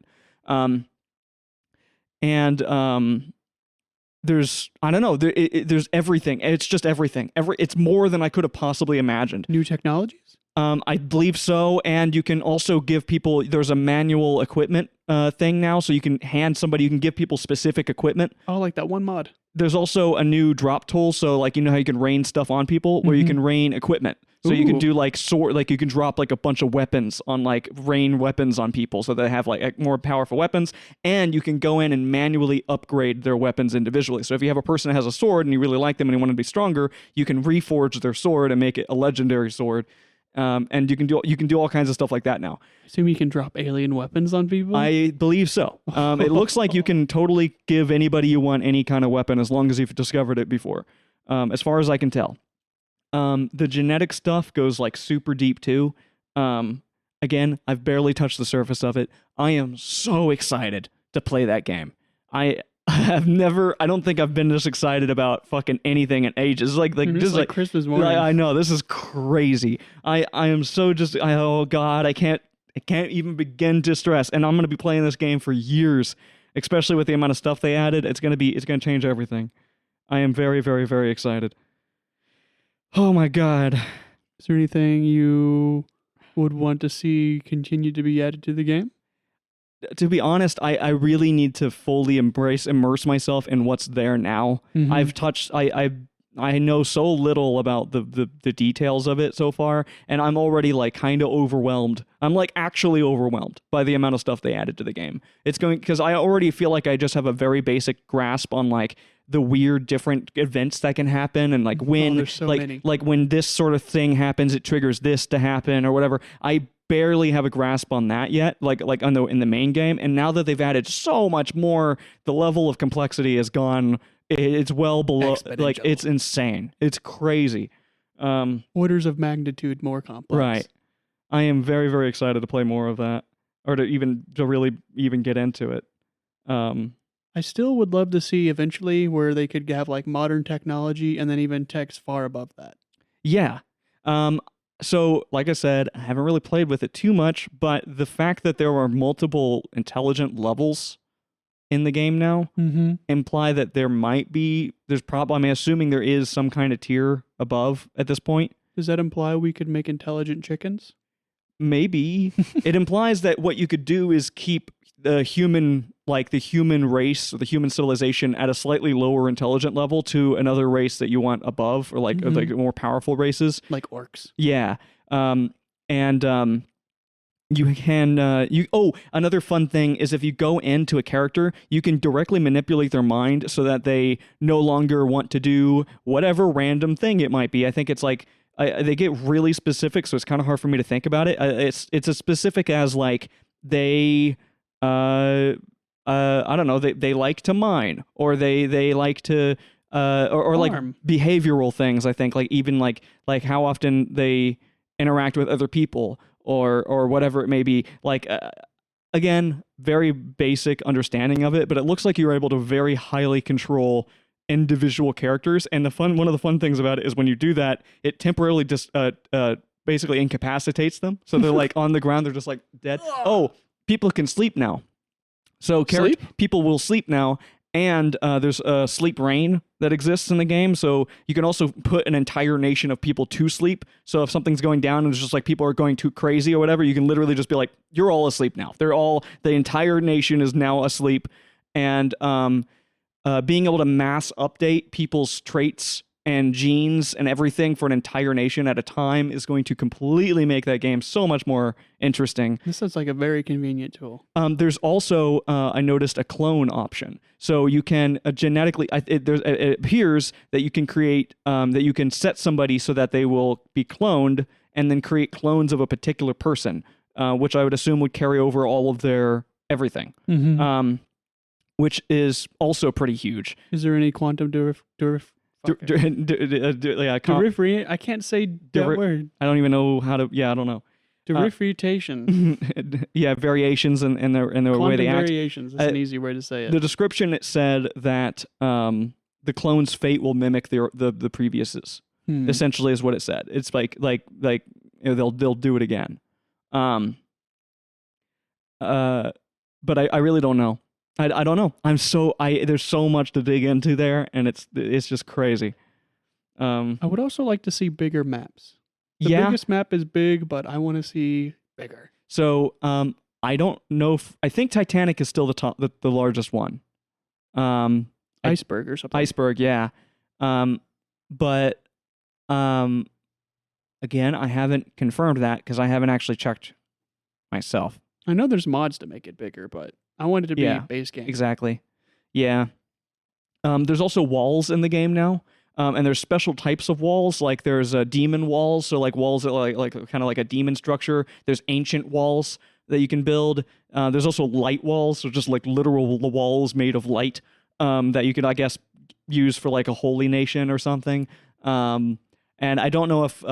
There's, I don't know, there's everything. It's just everything. It's more than I could have possibly imagined. New technologies? I believe so, and you can also give people, there's a manual equipment thing now, so you can give people specific equipment. Oh, like that one mod. There's also a new drop tool, so like, you know how you can rain stuff on people, where you can rain equipment. So you can do like you can drop like a bunch of weapons on like rain weapons on people so they have like more powerful weapons, and you can go in and manually upgrade their weapons individually. So if you have a person that has a sword and you really like them and you want them to be stronger, you can reforge their sword and make it a legendary sword. And you can do all kinds of stuff like that now. I assume you can drop alien weapons on people? I believe so. It looks like you can totally give anybody you want any kind of weapon as long as you've discovered it before, as far as I can tell. The genetic stuff goes like super deep too. Again, I've barely touched the surface of it. I am so excited to play that game. I don't think I've been this excited about fucking anything in ages. Like just like Christmas morning. I know, this is crazy. I am so oh God, I can't even begin to stress. And I'm going to be playing this game for years, especially with the amount of stuff they added. It's going to change everything. I am very, very, very excited. Oh my God. Is there anything you would want to see continue to be added to the game? To be honest, I really need to fully immerse myself in what's there now. I've I know so little about the details of it so far, and I'm already like kind of overwhelmed. I'm like actually overwhelmed by the amount of stuff they added to the game. It's going because I already feel like I just have a very basic grasp on like the weird different events that can happen and like when there's so many. like when this sort of thing happens, it triggers this to happen or whatever. I barely have a grasp on that yet, like on in the main game. And now that they've added so much more, the level of complexity has gone. It's well below, like Exponential. it's insane. It's crazy. Orders of magnitude more complex. Right. I am very, very excited to play more of that, or to really even get into it. I still would love to see eventually where they could have like modern technology and then even techs far above that. Yeah. So, like I said, I haven't really played with it too much, but the fact that there are multiple intelligent levels in the game now Mm-hmm. imply that there's probably, I'm assuming there is some kind of tier above at this point. Does that imply we could make intelligent chickens? Maybe. It implies that what you could do is keep the human race or the human civilization at a slightly lower intelligent level to another race that you want above, or like more powerful races. Like orcs. Yeah. You can another fun thing is if you go into a character, you can directly manipulate their mind so that they no longer want to do whatever random thing it might be. I think it's like they get really specific, so it's kind of hard for me to think about it. It's as specific as like they I don't know, they like to mine, or they like to or like Farm. behavioral things. I think like even like how often they interact with other people, or whatever it may be. Like again, very basic understanding of it, but it looks like you're able to very highly control individual characters. And one of the fun things about it is when you do that, it temporarily just basically incapacitates them, so they're like on the ground, they're just like dead. Oh, people can sleep now. So people will sleep now, and there's a sleep rain that exists in the game, so you can also put an entire nation of people to sleep. So if something's going down and it's just like people are going too crazy or whatever, you can literally just be like, you're all asleep now. The entire nation is now asleep. And being able to mass update people's traits and genes and everything for an entire nation at a time is going to completely make that game so much more interesting. This sounds like a very convenient tool. There's also, I noticed, a clone option. So you can genetically, it appears that you can create, that you can set somebody so that they will be cloned and then create clones of a particular person, which I would assume would carry over all of their everything, Mm-hmm. which is also pretty huge. Is there any quantum Differentiate. I can't say that word. I don't even know how to. Yeah, I don't know. Differentiation. Yeah, variations in the way they act. Variations. That's an easy way to say it. The description, it said that the clone's fate will mimic the previous's. Essentially, is what it said. It's like they'll do it again. But I really don't know. I don't know. There's so much to dig into there, and it's just crazy. I would also like to see bigger maps. The biggest map is big, but I want to see bigger. So I don't know. I think Titanic is still the largest one. Iceberg or something. Iceberg, yeah. But again, I haven't confirmed that because I haven't actually checked myself. I know there's mods to make it bigger, but I want it to be base game. Exactly. Yeah. There's also walls in the game now. And there's special types of walls, like there's demon walls, so like walls that like kind of like a demon structure. There's ancient walls that you can build. There's also light walls, so just like literal walls made of light that you could, I guess, use for like a holy nation or something. And I don't know if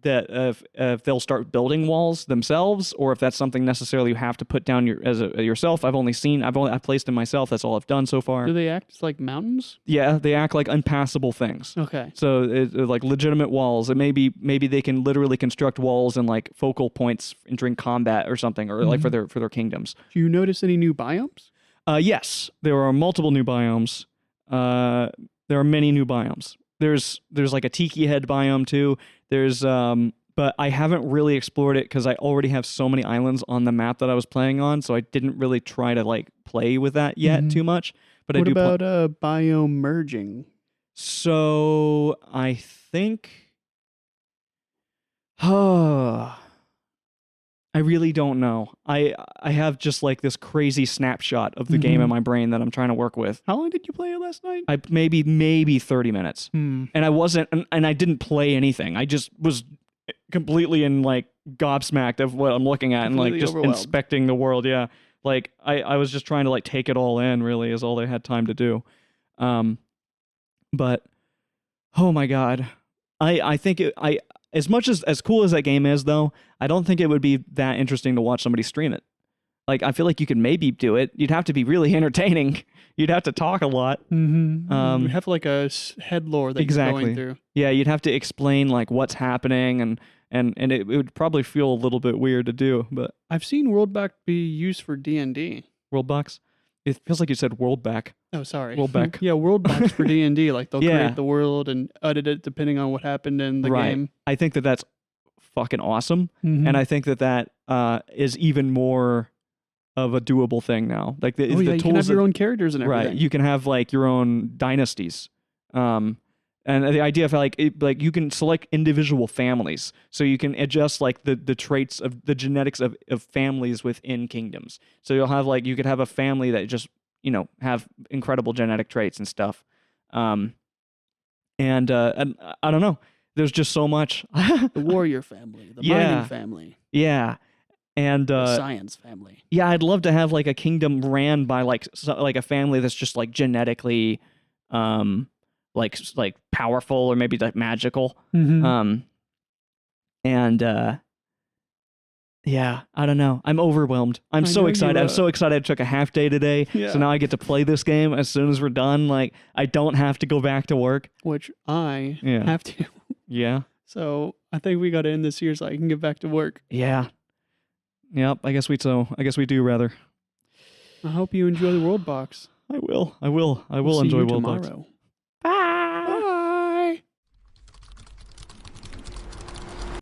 if they'll start building walls themselves, or if that's something necessarily you have to put down yourself. I've placed them myself. That's all I've done so far. Do they act like mountains? Yeah, they act like unpassable things. Okay. So like legitimate walls. And maybe they can literally construct walls and like focal points during combat or something, or like for their kingdoms. Do you notice any new biomes? Yes, there are multiple new biomes. There are many new biomes. There's like a tiki head biome too. There's but I haven't really explored it because I already have so many islands on the map that I was playing on, so I didn't really try to like play with that yet too much. But what about biome merging? So I think, I really don't know. I have just like this crazy snapshot of the game in my brain that I'm trying to work with. How long did you play it last night? I maybe 30 minutes. Hmm. And I wasn't, and I didn't play anything. I just was completely in like gobsmacked of what I'm looking at and like Completely just overwhelmed. inspecting the world. Yeah. Like I was just trying to like take it all in, really, is all I had time to do. But oh my God. I think as much as cool as that game is though, I don't think it would be that interesting to watch somebody stream it. Like I feel like you could maybe do it. You'd have to be really entertaining. You'd have to talk a lot. Mm-hmm. You have like a head lore that Exactly. you're going through. Yeah, you'd have to explain like what's happening and it would probably feel a little bit weird to do, but I've seen Worldback be used for D&D. Worldbox? It feels like you said Worldback. Oh, sorry. Worldback. Yeah, Worldbacks for D&D. Like they'll Yeah. create the world and edit it depending on what happened in the Right. game. I think that that's fucking awesome, Mhm. and I think that is even more of a doable thing now. Like the oh yeah, the you can have tools your that- own characters and everything. right, you can have like your own dynasties. And the idea of like you can select individual families, so you can adjust like the traits of the genetics of families within kingdoms. So you'll have like you could have a family that just have incredible genetic traits and stuff. And I don't know. There's just so much. The warrior family, the Yeah. mining family, Yeah, and the science family. yeah, I'd love to have like a kingdom ran by like like a family that's just like genetically, like powerful or maybe like magical. Mm-hmm. Yeah, I don't know. I'm overwhelmed. I'm I so know you, excited. I'm so excited. I took a half day today, Yeah. so now I get to play this game as soon as we're done. Like I don't have to go back to work. Which I Yeah. have to. Yeah, So I think we got to end this year so I can get back to work. yeah, yep. I guess we do rather. I hope you enjoy the World Box. I will. I will We'll see enjoy you World Box. tomorrow. Bye. Bye.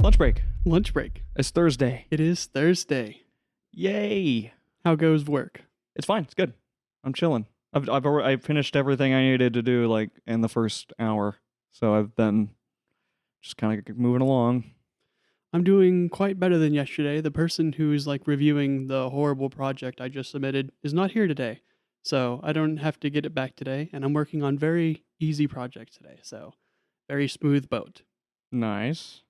Lunch break. Lunch break. It's Thursday. It is Thursday. Yay. How goes work? It's fine. It's good. I'm chilling. I've finished everything I needed to do like in the first hour, so I've been just kind of moving along. I'm doing quite better than yesterday. The person who's like reviewing the horrible project I just submitted is not here today. So I don't have to get it back today. And I'm working on very easy projects today. So very smooth boat. Nice.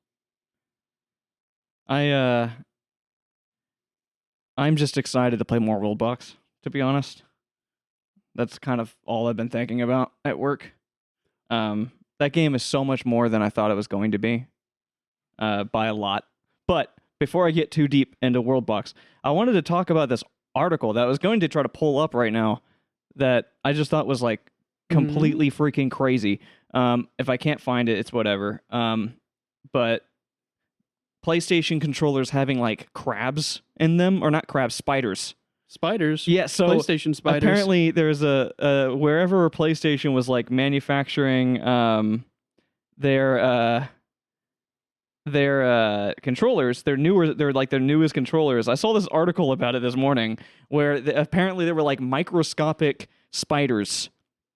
I'm just excited to play more Worldbox, to be honest. That's kind of all I've been thinking about at work. That game is so much more than I thought it was going to be, by a lot. But before I get too deep into Worldbox, I wanted to talk about this article that I was going to try to pull up right now that I just thought was like completely freaking crazy. If I can't find it, it's whatever. But PlayStation controllers having like crabs in them, or not crabs, spiders. Spiders. Yeah, so PlayStation spiders. apparently there's a wherever PlayStation was like manufacturing their controllers, their newest controllers. I saw this article about it this morning where apparently there were like microscopic spiders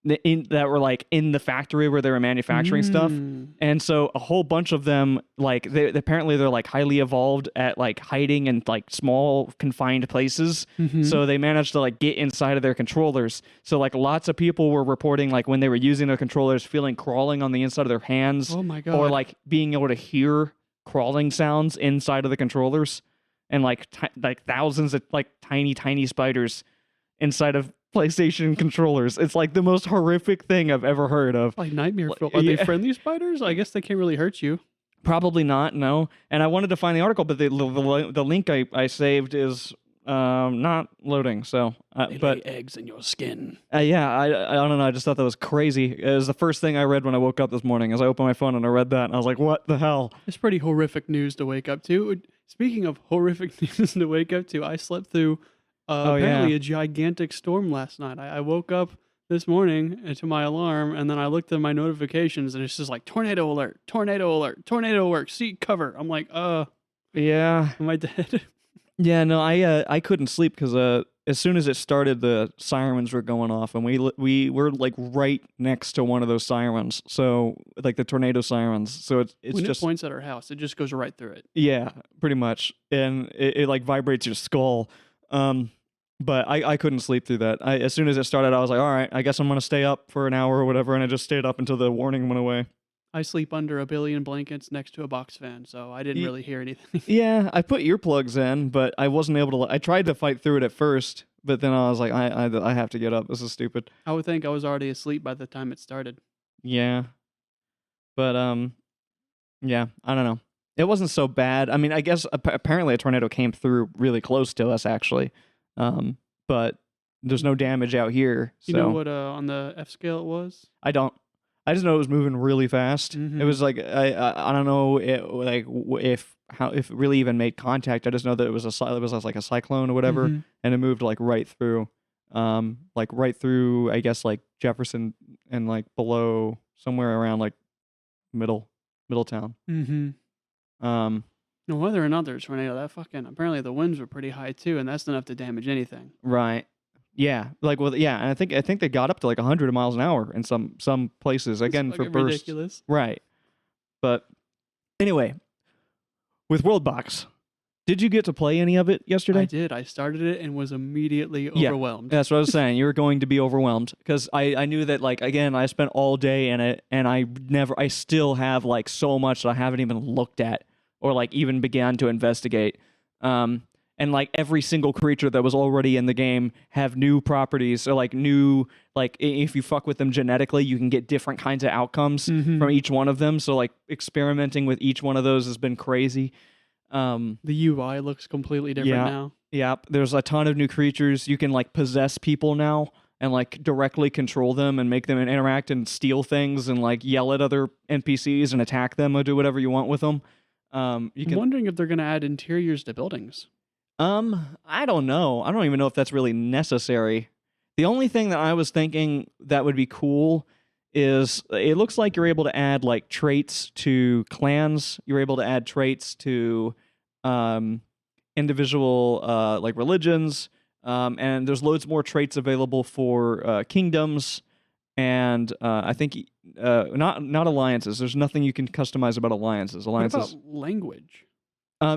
that were like in the factory where they were manufacturing stuff. And so a whole bunch of them, like apparently they're like highly evolved at like hiding in like small confined places. So they managed to like get inside of their controllers. So like lots of people were reporting like when they were using their controllers, feeling crawling on the inside of their hands, Oh my god. or like being able to hear crawling sounds inside of the controllers, and like like thousands of like tiny spiders inside of PlayStation controllers. It's like the most horrific thing I've ever heard of. like nightmare fuel. Are they friendly spiders? I guess they can't really hurt you. Probably not, no. And I wanted to find the article, but the link I saved is not loading. So, They but lay eggs in your skin. yeah, I don't know. I just thought that was crazy. It was the first thing I read when I woke up this morning. As I opened my phone and I read that, and I was like, "What the hell?" It's pretty horrific news to wake up to. Speaking of horrific news to wake up to, I slept through apparently a gigantic storm last night. I woke up this morning to my alarm, and then I looked at my notifications, and it's just like tornado alert, tornado alert, tornado alert, seek cover. I'm like, Yeah, am I dead? yeah. No, I couldn't sleep because as soon as it started, the sirens were going off, and we were like right next to one of those sirens. So like the tornado sirens. So it's when just it points at our house, it just goes right through it. yeah, pretty much, and it like vibrates your skull. But I couldn't sleep through that. As soon as it started, I was like, all right, I guess I'm gonna stay up for an hour or whatever, and I just stayed up until the warning went away. I sleep under a billion blankets next to a box fan, so I didn't Ye- really hear anything. Yeah, I put earplugs in, but I wasn't able to. I tried to fight through it at first, but then I was like, I have to get up. This is stupid. I would think I was already asleep by the time it started. Yeah, but yeah, I don't know. It wasn't so bad. I mean, I guess apparently a tornado came through really close to us actually, but there's no damage out here. So You know what on the F scale it was? I don't. I just know it was moving really fast. Mhm. It was like I don't know if it really even made contact. I just know that it was like a cyclone or whatever, Mhm. and it moved like right through, I guess like Jefferson and like below somewhere around like Middletown. Mhm. Um, No, whether or not there's a tornado, that fucking apparently the winds were pretty high too, and that's enough to damage anything. right. Yeah, like and I think they got up to like 100 miles an hour in some places. Again, It's for fucking bursts. ridiculous. Right. But anyway, with Worldbox, did you get to play any of it yesterday? I did. I started it and was immediately Yeah. overwhelmed. That's what I was saying. You were going to be overwhelmed because I knew that, like, again, I spent all day in it, and I still have like so much that I haven't even looked at or like even began to investigate. And like every single creature that was already in the game have new properties. So like if you fuck with them genetically, you can get different kinds of outcomes Mhm. from each one of them. So like experimenting with each one of those has been crazy. The UI looks completely different Yeah. now. Yep, there's a ton of new creatures. You can like possess people now and like directly control them and make them interact and steal things and like yell at other NPCs and attack them or do whatever you want with them. You I'm can wondering if they're going to add interiors to buildings. I don't know. I don't even know if that's really necessary. The only thing that I was thinking that would be cool is it looks like you're able to add like traits to clans. You're able to add traits to individual like religions. And there's loads more traits available for kingdoms and I think not alliances. There's nothing you can customize about alliances. What Alliances. about language?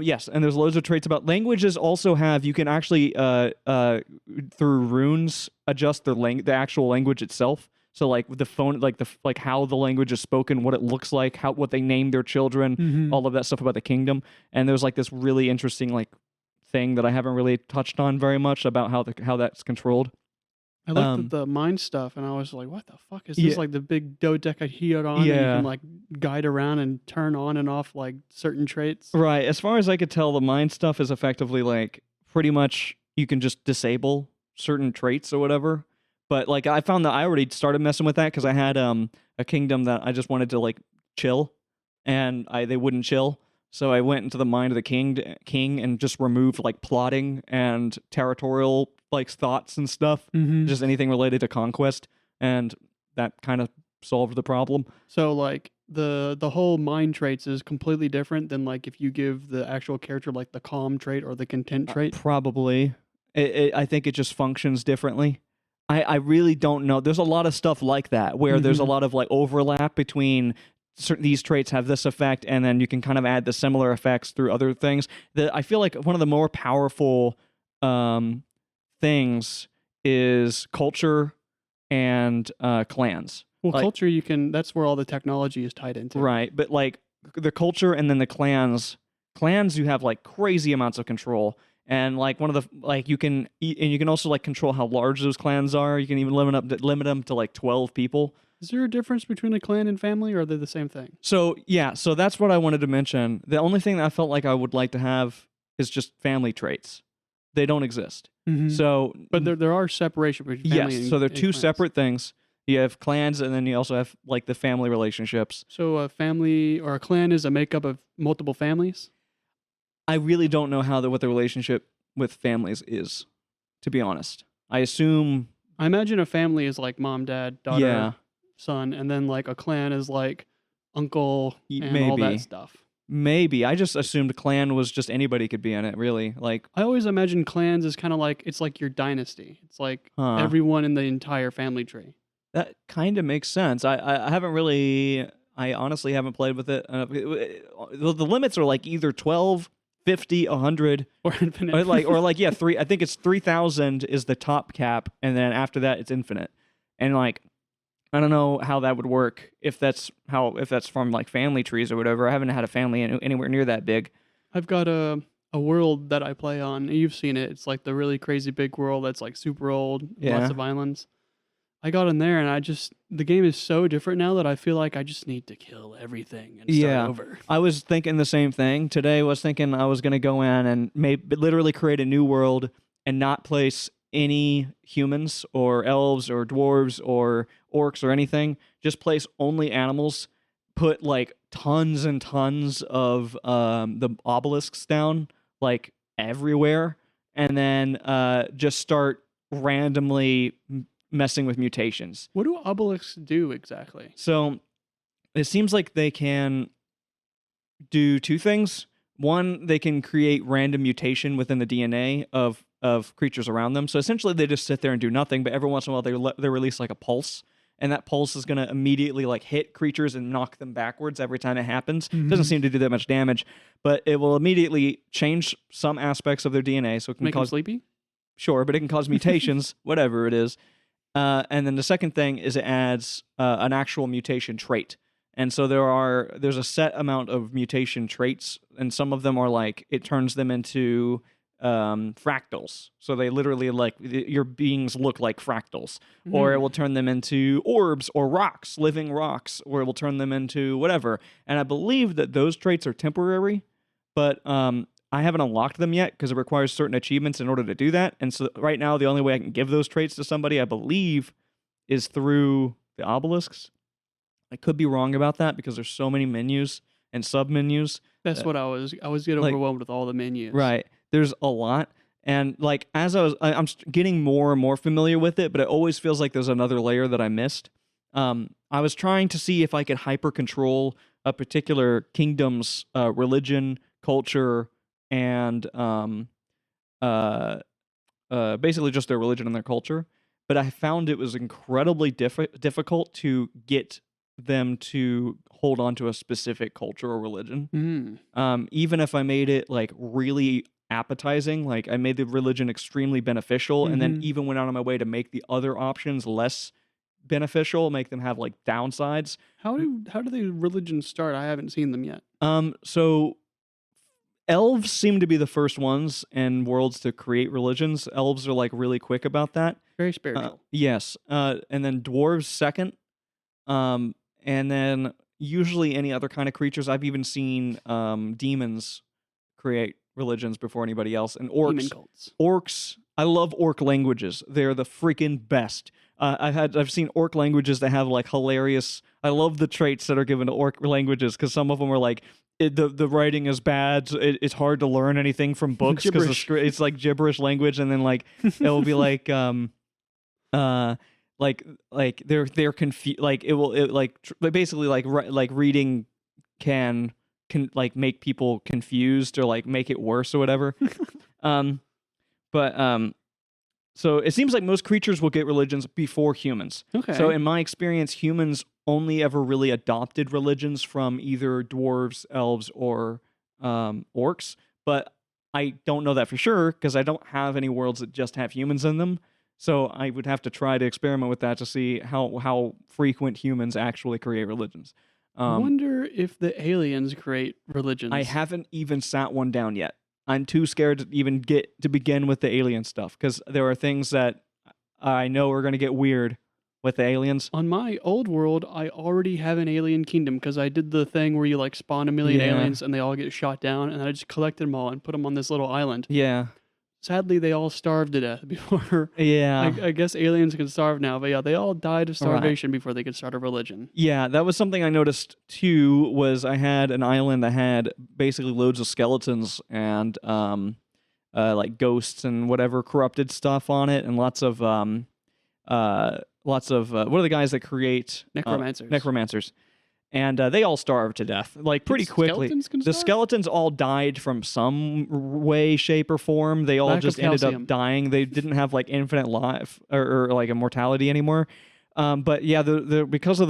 Yes, and there's loads of traits about languages. Also, you can actually through runes adjust the actual language itself. So like with the phone, like how the language is spoken, what it looks like, what they name their children, Mhm. all of that stuff about the kingdom. And there's like this really interesting like thing that I haven't really touched on very much about how that's controlled. I looked Um, at the mine stuff and I was like, what the fuck is Yeah. this? Like the big dodecahedron and you Yeah. can like guide around and turn on and off like certain traits. Right. As far as I could tell, the mind stuff is effectively like pretty much you can just disable certain traits or whatever. But like I found that I already started messing with that because I had a kingdom that I just wanted to like chill, and they wouldn't chill. So I went into the mind of the king and just removed like plotting and territorial like thoughts and stuff, Mm-hmm. just anything related to conquest, and that kind of solved the problem. So like the whole mind traits is completely different than like if you give the actual character like the calm trait or the content trait. Probably. I think it just functions differently. I really don't know. There's a lot of stuff like that where there's a Mhm. lot of like overlap between these traits have this effect, and then you can kind of add the similar effects through other things. I feel like one of the more powerful things is culture and clans. Well, Like- culture that's where all the technology is tied into. Right, but like the culture and then the clans you have like crazy amounts of control. And like one of the like you can and you can also like control how large those clans are. You can even limit them to like 12 people. Is there a difference between a clan and family, or are they the same thing? So yeah, so that's what I wanted to mention. The only thing that I felt like I would like to have is just family traits. They don't exist. Mm-hmm. So But there are separation between family yes, and so they're and two clans. separate things. You have clans, and then you also have like the family relationships. So a family or a clan is a makeup of multiple families? I really don't know what the relationship with families is, to be honest. I assume I imagine a family is like mom, dad, daughter, yeah, son, and then like a clan is like uncle and all maybe. that stuff. Maybe. I just assumed clan was just anybody could be in it, really. Like, I always imagine clans as kind of like it's like your dynasty. It's like huh. everyone in the entire family tree. That kind of makes sense. I haven't really, I honestly haven't played with it. The limits are like either 12, 50, 100, Or infinite. or like, yeah, I think it's 3,000 is the top cap, and then after that it's infinite. And like, I don't know how that would work if that's from like family trees or whatever. I haven't had a family anywhere near that big. I've got a world that I play on. You've seen it. It's like the really crazy big world that's like super old, Yeah. lots of islands. I got in there and the game is so different now that I feel like I just need to kill everything and start over. I was thinking the same thing. Today I was thinking I was going to go in and literally create a new world and not place any humans or elves or dwarves or orcs or anything. Just place only animals. Put like tons and tons of the obelisks down like everywhere, and then just start randomly messing with mutations. What do obelisks do exactly? So it seems like they can do two things. One, they can create random mutation within the DNA of creatures around them. So essentially they just sit there and do nothing, but every once in a while they release like a pulse, and that pulse is going to immediately like hit creatures and knock them backwards every time it happens. It doesn't seem to do that much damage, but it will immediately change some aspects of their DNA, so it can Make them cause sleepy? Sure, but it can cause mutations, whatever it is. And then the second thing is it adds an actual mutation trait. And so there's a set amount of mutation traits, and some of them are like it turns them into fractals. So they literally like your beings look like fractals, or it will turn them into orbs or rocks, living rocks, or it will turn them into whatever. And I believe that those traits are temporary, but I haven't unlocked them yet because it requires certain achievements in order to do that. And so right now, the only way I can give those traits to somebody, I believe, is through the obelisks. I could be wrong about that because there's so many menus and sub-menus. That's what I was getting like- overwhelmed with all the menus. Right. There's a lot. And like as I'm getting more and more familiar with it, but it always feels like there's another layer that I missed. I was trying to see if I could hyper control a particular kingdom's religion, culture, and basically just their religion and their culture. But I found it was incredibly difficult to get them to hold on to a specific culture or religion. Even if I made it like really appetizing, like I made the religion extremely beneficial, and then even went out on my way to make the other options less beneficial, make them have like downsides. How do the religions start? I haven't seen them yet. So elves seem to be the first ones in worlds to create religions. Elves are like really quick about that. Very spiritual. Yes. And then dwarves second. And then usually any other kind of creatures. I've even seen demons create religions before anybody else. And orcs. Demon cults. Orcs. I love orc languages. They're the freaking best. I've seen orc languages that have like hilarious. I love the traits that are given to orc languages because some of them are like the writing is bad. So it's hard to learn anything from books because it's like gibberish language, and then like it will be like like they're confused. Like basically like reading can like make people confused or like make it worse or whatever. So it seems like most creatures will get religions before humans. Okay. So in my experience, humans only ever really adopted religions from either dwarves, elves, or orcs. But I don't know that for sure because I don't have any worlds that just have humans in them. So I would have to try to experiment with that to see how frequent humans actually create religions. I wonder if the aliens create religions. I haven't even sat one down yet. I'm too scared to even begin with the alien stuff because there are things that I know are going to get weird with the aliens. On my old world, I already have an alien kingdom because I did the thing where you like spawn a million aliens and they all get shot down, and I just collected them all and put them on this little island. Yeah. Sadly, they all starved to death before. Yeah. I guess aliens can starve now, but yeah, they all died of starvation before they could start a religion. Yeah, that was something I noticed too. Was I had an island that had basically loads of skeletons and like ghosts and whatever corrupted stuff on it, and lots of what are the guys that create Necromancers. necromancers. and they all starved to death, like pretty quickly. Skeletons can The starve? skeletons all died from some way, shape, or form. They all Lack of just ended calcium. up dying. They didn't have like infinite life or like immortality anymore. But yeah, because of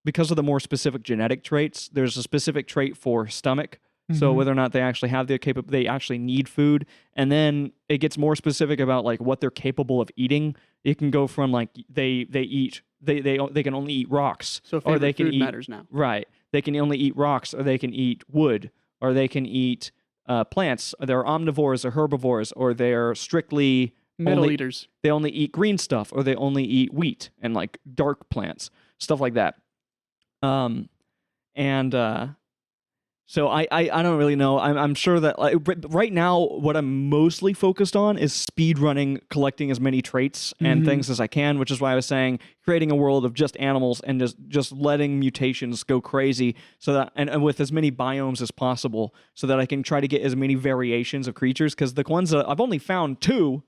because of the more specific genetic traits, there's a specific trait for stomach. So Mhm. whether or not they actually have they actually need food, and then it gets more specific about like what they're capable of eating. It can go from like they can only eat rocks, So or favorite they can food eat matters now. right. They can only eat rocks, or they can eat wood, or they can eat plants. They're omnivores or herbivores, or they're strictly Metal only, eaters. they only eat green stuff, or they only eat wheat and like dark plants, stuff like that. So I don't really know. I'm sure that like, right now what I'm mostly focused on is speed running, collecting as many traits and Mhm. things as I can, which is why I was saying creating a world of just animals and just letting mutations go crazy, so that and with as many biomes as possible, so that I can try to get as many variations of creatures. Because the ones that I've only found 2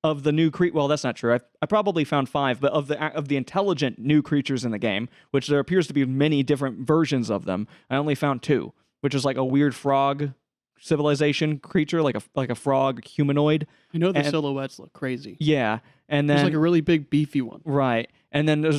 of the new well, that's not true. I probably found 5, but of the intelligent new creatures in the game, which there appears to be many different versions of them, I only found 2, which is like a weird frog civilization creature, like a frog humanoid. I know the And- silhouettes look crazy. Yeah, and There's then like a really big beefy one. right, and then there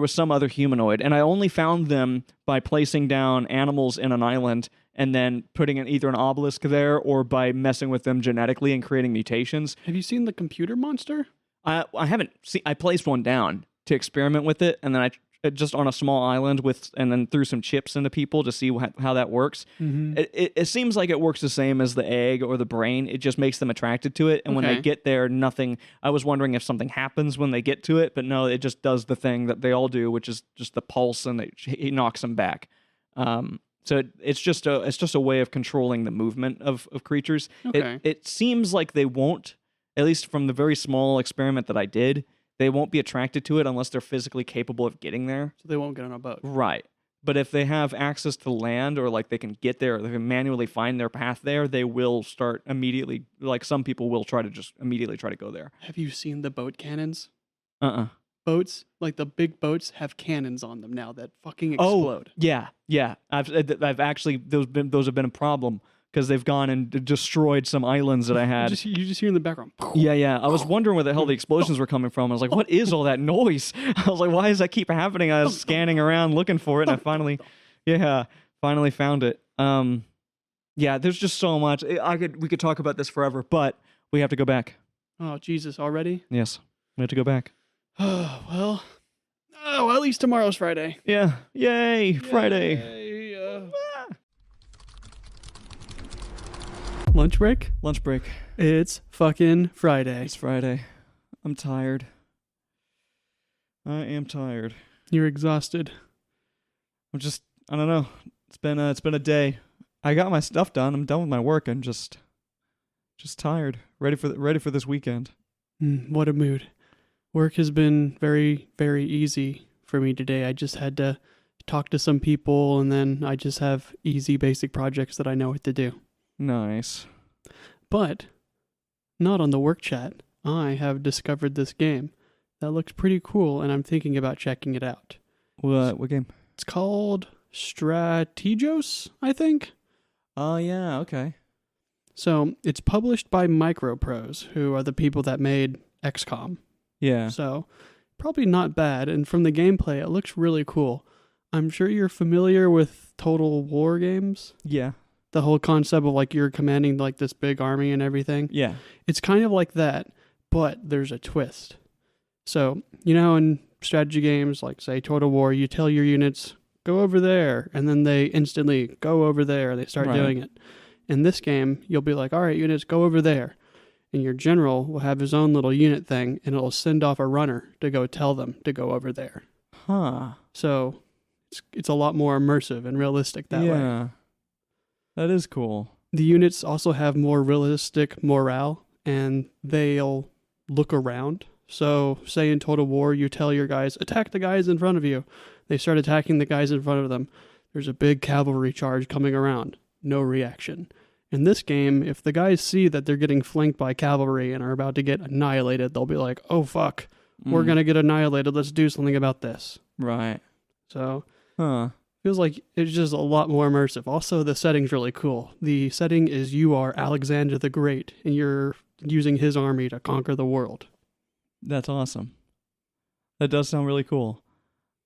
was some other humanoid, and I only found them by placing down animals in an island and then putting in either an obelisk there, or by messing with them genetically and creating mutations. Have you seen the computer monster? I haven't seen. I placed one down to experiment with it, and then I just on a small island and then threw some chips into people to see how that works. Mm-hmm. It seems like it works the same as the egg or the brain. It just makes them attracted to it, and when they Okay. get there, nothing. I was wondering if something happens when they get to it, but no, it just does the thing that they all do, which is just the pulse, and it knocks them back. So it's just a way of controlling the movement of creatures. Okay. It seems like they won't, at least from the very small experiment that I did, they won't be attracted to it unless they're physically capable of getting there. So they won't get on a boat. Right. But if they have access to land, or like they can get there, or they can manually find their path there, they will start immediately. Like some people will try to just immediately try to go there. Have you seen the boat cannons? Uh-uh. Boats, like the big boats, have cannons on them now that fucking Oh, explode. Yeah. I've actually those have been a problem because they've gone and destroyed some islands that I had. You just hear in the background. Yeah. I was wondering where the hell the explosions were coming from. I was like, what is all that noise? I was like, why does that keep happening? I was scanning around looking for it, and I finally found it. Yeah, there's just so much. We could talk about this forever, but we have to go back. Oh, Jesus, already? Yes, we have to go back. Oh, well, at least tomorrow's Friday. Yeah, yay, Friday. Yay, Lunch break? Lunch break. It's fucking Friday. It's Friday. I'm tired. I am tired. You're exhausted. I don't know. It's been a day. I got my stuff done. I'm done with my work. I'm just tired. Ready for this weekend. What a mood. Work has been very, very easy for me today. I just had to talk to some people, and then I just have easy, basic projects that I know what to do. Nice. But not on the work chat. I have discovered this game that looks pretty cool, and I'm thinking about checking it out. What game? It's called Strategos, I think. Oh yeah, okay. So it's published by Microprose, who are the people that made XCOM. Yeah. So probably not bad. And from the gameplay, it looks really cool. I'm sure you're familiar with Total War games. Yeah. The whole concept of like you're commanding like this big army and everything. Yeah. It's kind of like that, but there's a twist. So, you know, in strategy games, like say Total War, you tell your units, go over there, and then they instantly go over there. They start Right. doing it. In this game, you'll be like, all right, units, go over there. And your general will have his own little unit thing, and it'll send off a runner to go tell them to go over there. Huh. So it's a lot more immersive and realistic that way. Yeah. That is cool. The units also have more realistic morale, and they'll look around. So, say in Total War, you tell your guys, attack the guys in front of you. They start attacking the guys in front of them. There's a big cavalry charge coming around. No reaction. In this game, if the guys see that they're getting flanked by cavalry and are about to get annihilated, they'll be like, oh fuck, we're Mm. going to get annihilated. Let's do something about this. Right. So Huh. feels like it's just a lot more immersive. Also, the setting's really cool. The setting is you are Alexander the Great, and you're using his army to conquer the world. That's awesome. That does sound really cool.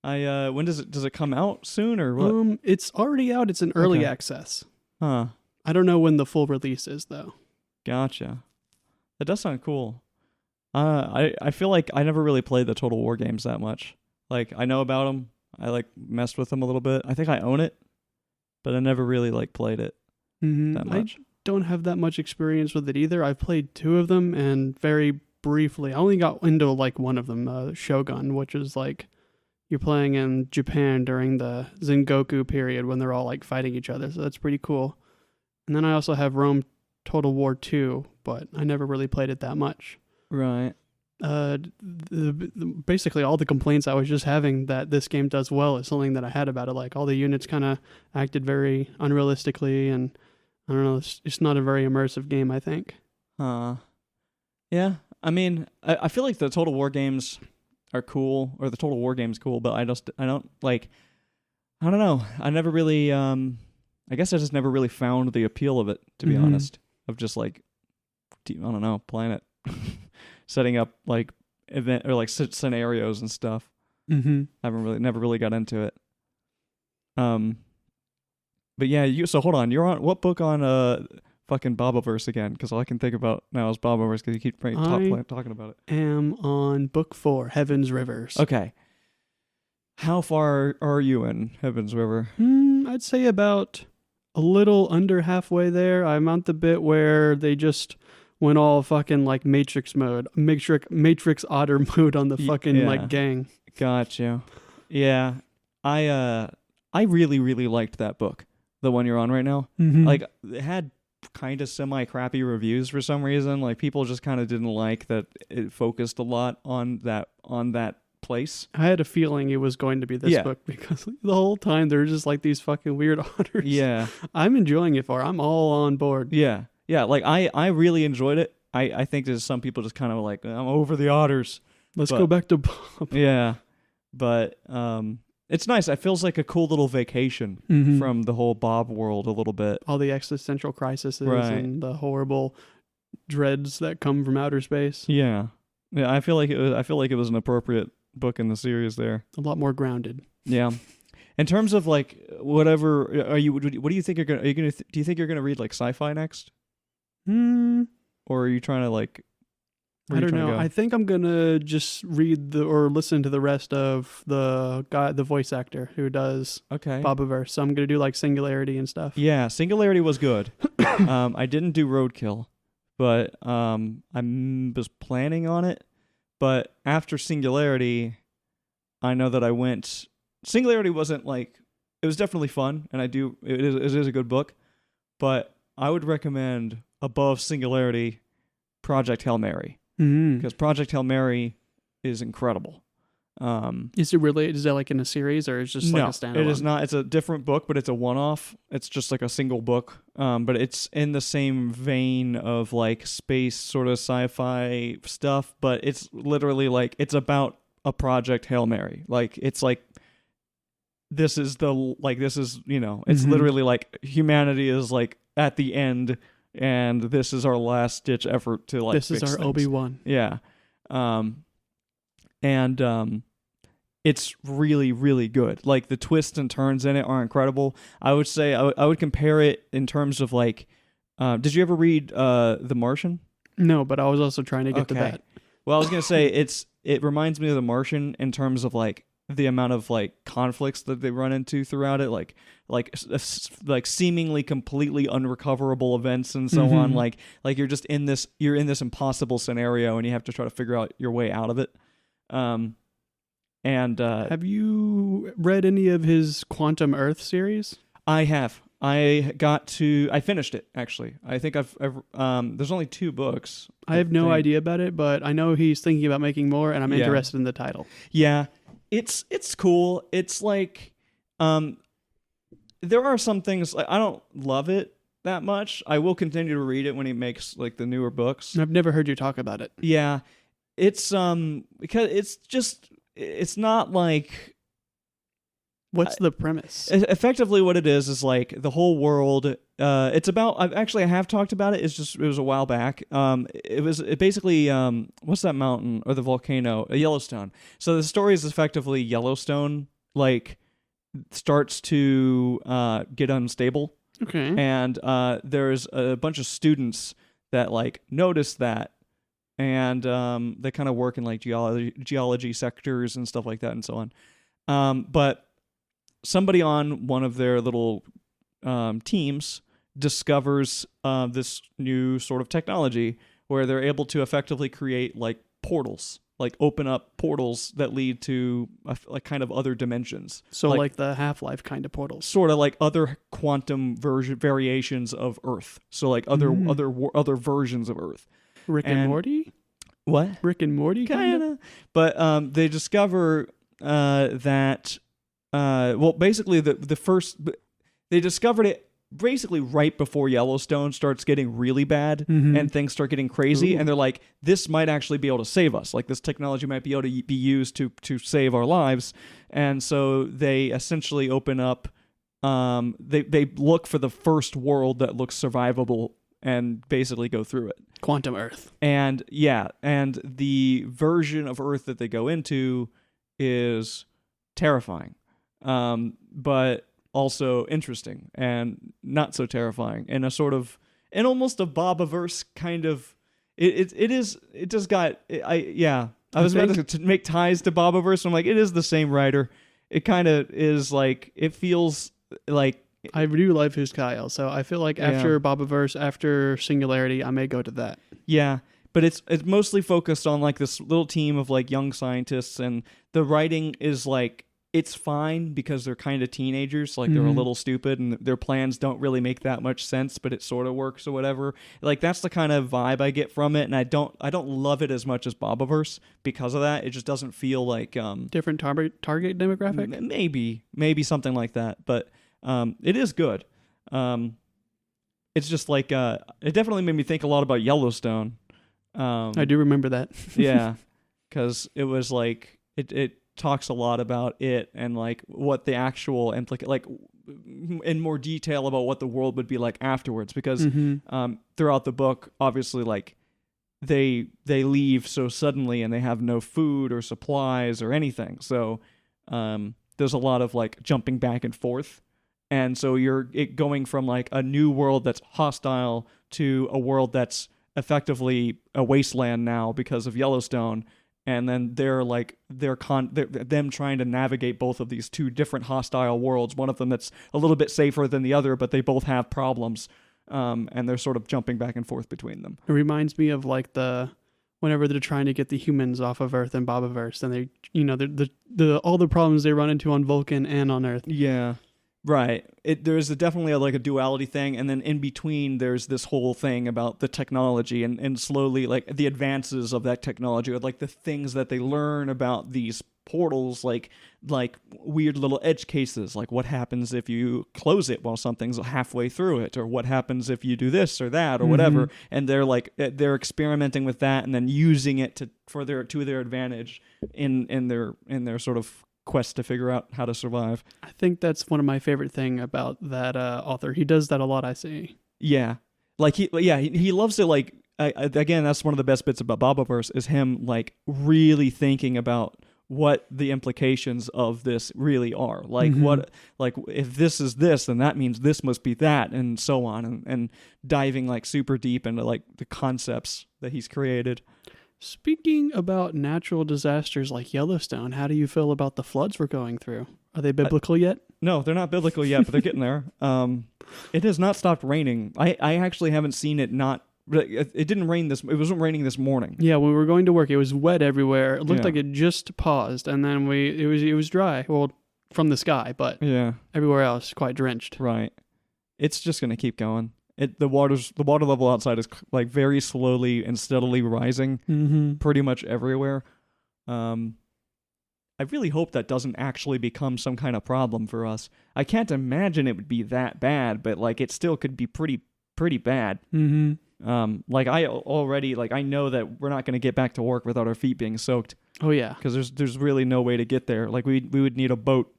When does it come out soon or what? It's already out. It's in early Okay. access. Huh. I don't know when the full release is though. Gotcha. That does sound cool. I feel like I never really played the Total War games that much. Like I know about them. I like messed with them a little bit. I think I own it, but I never really like played it that I much. don't have that much experience with it either. I've played 2 of them and very briefly. I only got into like one of them, Shogun, which is like you're playing in Japan during the Zengoku period when they're all like fighting each other. So that's pretty cool. And then I also have Rome Total War 2, but I never really played it that much. Right. Basically all the complaints I was just having that this game does well is something that I had about it. Like all the units kind of acted very unrealistically, and I don't know, it's not a very immersive game, I think. Yeah. I mean, I feel like the Total War games are cool, or the Total War game's cool, but I don't like, I don't know. I never really, I guess I just never really found the appeal of it, to be honest, of just like, I don't know, playing it, setting up like event or like scenarios and stuff. Never really got into it. But yeah, so hold on, you're on what book on fucking Bobaverse again? Because all I can think about now is Bobaverse because you keep talking about it. Am on book 4, Heaven's Rivers. Okay. How far are you in Heaven's River? I'd say about a little under halfway there. I'm on the bit where they just went all fucking like Matrix mode, Matrix Otter mode on the fucking like gang. Gotcha. Yeah, I really really liked that book, the one you're on right now. Like it had kind of semi crappy reviews for some reason. Like people just kind of didn't like that it focused a lot on that place. I had a feeling it was going to be this book because the whole time they're just like these fucking weird otters. Yeah. I'm enjoying it I'm all on board. Yeah. Yeah. Like I really enjoyed it. I think there's some people just kind of like, I'm over the otters. Let's go back to Bob. Yeah. But it's nice. It feels like a cool little vacation from the whole Bob world a little bit. All the existential crises Right. and the horrible dreads that come from outer space. Yeah. Yeah, I feel like it was an appropriate book in the series there. A lot more grounded. Yeah. In terms of like whatever what do you think you're going to do you think you're going to read like sci-fi next? Or are you trying to like I don't know. I think I'm gonna just read or listen to the rest of the voice actor who does Bobaverse. So I'm gonna do like Singularity and stuff. Yeah, Singularity was good. I didn't do Roadkill, but I was planning on it. But after Singularity, I know that I went. Singularity wasn't like, it was definitely fun, and it is a good book. But I would recommend above Singularity, Project Hail Mary. Because Project Hail Mary is incredible. Is it really? Is that like in a series or is it just like a standalone? It is not. It's a different book, but it's a one-off. It's just like a single book. But it's in the same vein of like space sort of sci-fi stuff. But it's literally like it's about a Project Hail Mary. Like it's like it's literally like humanity is like at the end. And this is our last ditch effort to like. This is our Obi-Wan. Yeah, it's really really good. Like the twists and turns in it are incredible. I would say I would compare it in terms of like. Did you ever read The Martian? No, but I was also trying to get to that. Well, I was gonna say it reminds me of The Martian in terms of like the amount of like conflicts that they run into throughout it, like seemingly completely unrecoverable events and so on. Like you're in this impossible scenario and you have to try to figure out your way out of it. Have you read any of his Quantum Earth series? I have. I finished it actually. I think I've there's only 2 books. I have no idea about it, but I know he's thinking about making more, and I'm interested in the title. Yeah. It's cool. It's like there are some things like, I don't love it that much. I will continue to read it when he makes like the newer books. I've never heard you talk about it. Yeah. It's because it's not like What's the premise? Effectively, what it is like the whole world. It's about. I have talked about it. It was a while back. It basically what's that mountain or the volcano? Yellowstone. So the story is effectively Yellowstone like starts to get unstable, Okay. and there's a bunch of students that like notice that, and they kind of work in like geology sectors and stuff like that and so on. But somebody on one of their little teams discovers this new sort of technology where they're able to effectively create like portals, like open up portals that lead to like kind of other dimensions. So like the Half-Life kind of portals. Sort of like other quantum variations of Earth. So like other versions of Earth. Rick and Morty? What? Rick and Morty kind of? But they discover that basically the first they discovered it basically right before Yellowstone starts getting really bad and things start getting crazy. Ooh. And they're like, this might actually be able to save us. Like this technology might be able to be used to save our lives. And so they essentially open up, they look for the first world that looks survivable and basically go through it. Quantum Earth. And yeah, and the version of Earth that they go into is terrifying. But also interesting and not so terrifying in a sort of in almost a Bobaverse kind of I was about to make ties to Bobaverse. I'm like, it is the same writer. It kind of is like, it feels like I do love Who's Kyle, so I feel like after Bobaverse, after Singularity, I may go to that. Yeah, but it's mostly focused on like this little team of like young scientists, and the writing is like, it's fine because they're kind of teenagers, like they're a little stupid and their plans don't really make that much sense, but it sort of works or whatever. Like that's the kind of vibe I get from it, and I don't love it as much as Bobaverse because of that. It just doesn't feel like different target demographic. Maybe something like that, but it is good. It's just like it definitely made me think a lot about Yellowstone. I do remember that. Yeah, because it was like it talks a lot about it and like what the actual like in more detail about what the world would be like afterwards, because throughout the book obviously like they leave so suddenly and they have no food or supplies or anything, so there's a lot of like jumping back and forth, and so you're going from like a new world that's hostile to a world that's effectively a wasteland now because of Yellowstone. And then them trying to navigate both of these two different hostile worlds. One of them that's a little bit safer than the other, but they both have problems. And they're sort of jumping back and forth between them. It reminds me of like whenever they're trying to get the humans off of Earth in Bobaverse, and they, all the problems they run into on Vulcan and on Earth. Yeah. Right. There's definitely a duality thing, and then in between there's this whole thing about the technology and slowly like the advances of that technology, or like the things that they learn about these portals, like weird little edge cases, like what happens if you close it while something's halfway through it, or what happens if you do this or that or whatever, and they're experimenting with that and then using it to their advantage in their sort of quest to figure out how to survive. I think that's one of my favorite thing about that author. He does that a lot, I see. Yeah. Like he loves to like again, that's one of the best bits about Bobaverse is him like really thinking about what the implications of this really are. Like what, like if this is this, then that means this must be that, and so on, and diving like super deep into like the concepts that he's created. Speaking about natural disasters like Yellowstone, how do you feel about the floods we're going through? Are they biblical yet? No, they're not biblical yet, but they're getting there. It has not stopped raining. I actually haven't seen it not. It didn't rain it wasn't raining this morning. Yeah, when we were going to work, it was wet everywhere. It looked like it just paused, and then it was dry. Well, from the sky, but everywhere else quite drenched. Right. It's just gonna keep going. The water level outside is like very slowly and steadily rising, pretty much everywhere. I really hope that doesn't actually become some kind of problem for us. I can't imagine it would be that bad, but like it still could be pretty bad. Like I already I know that we're not going to get back to work without our feet being soaked. Oh yeah, because there's really no way to get there. Like we would need a boat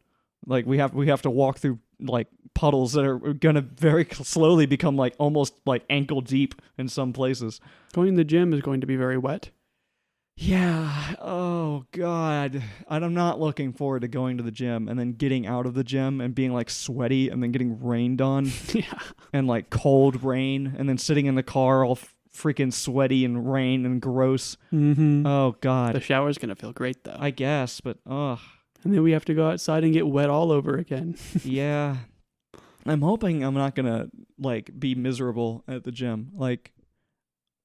Like we have to walk through like puddles that are gonna very slowly become like almost like ankle deep in some places. Going to the gym is going to be very wet. Yeah. Oh God. I'm not looking forward to going to the gym and then getting out of the gym and being like sweaty and then getting rained on Yeah. and like cold rain and then sitting in the car all freaking sweaty and rain and gross. Mm-hmm. Oh God. The shower's going to feel great, though. I guess, but ugh. And then we have to go outside and get wet all over again. Yeah. I'm hoping I'm not gonna like be miserable at the gym. Like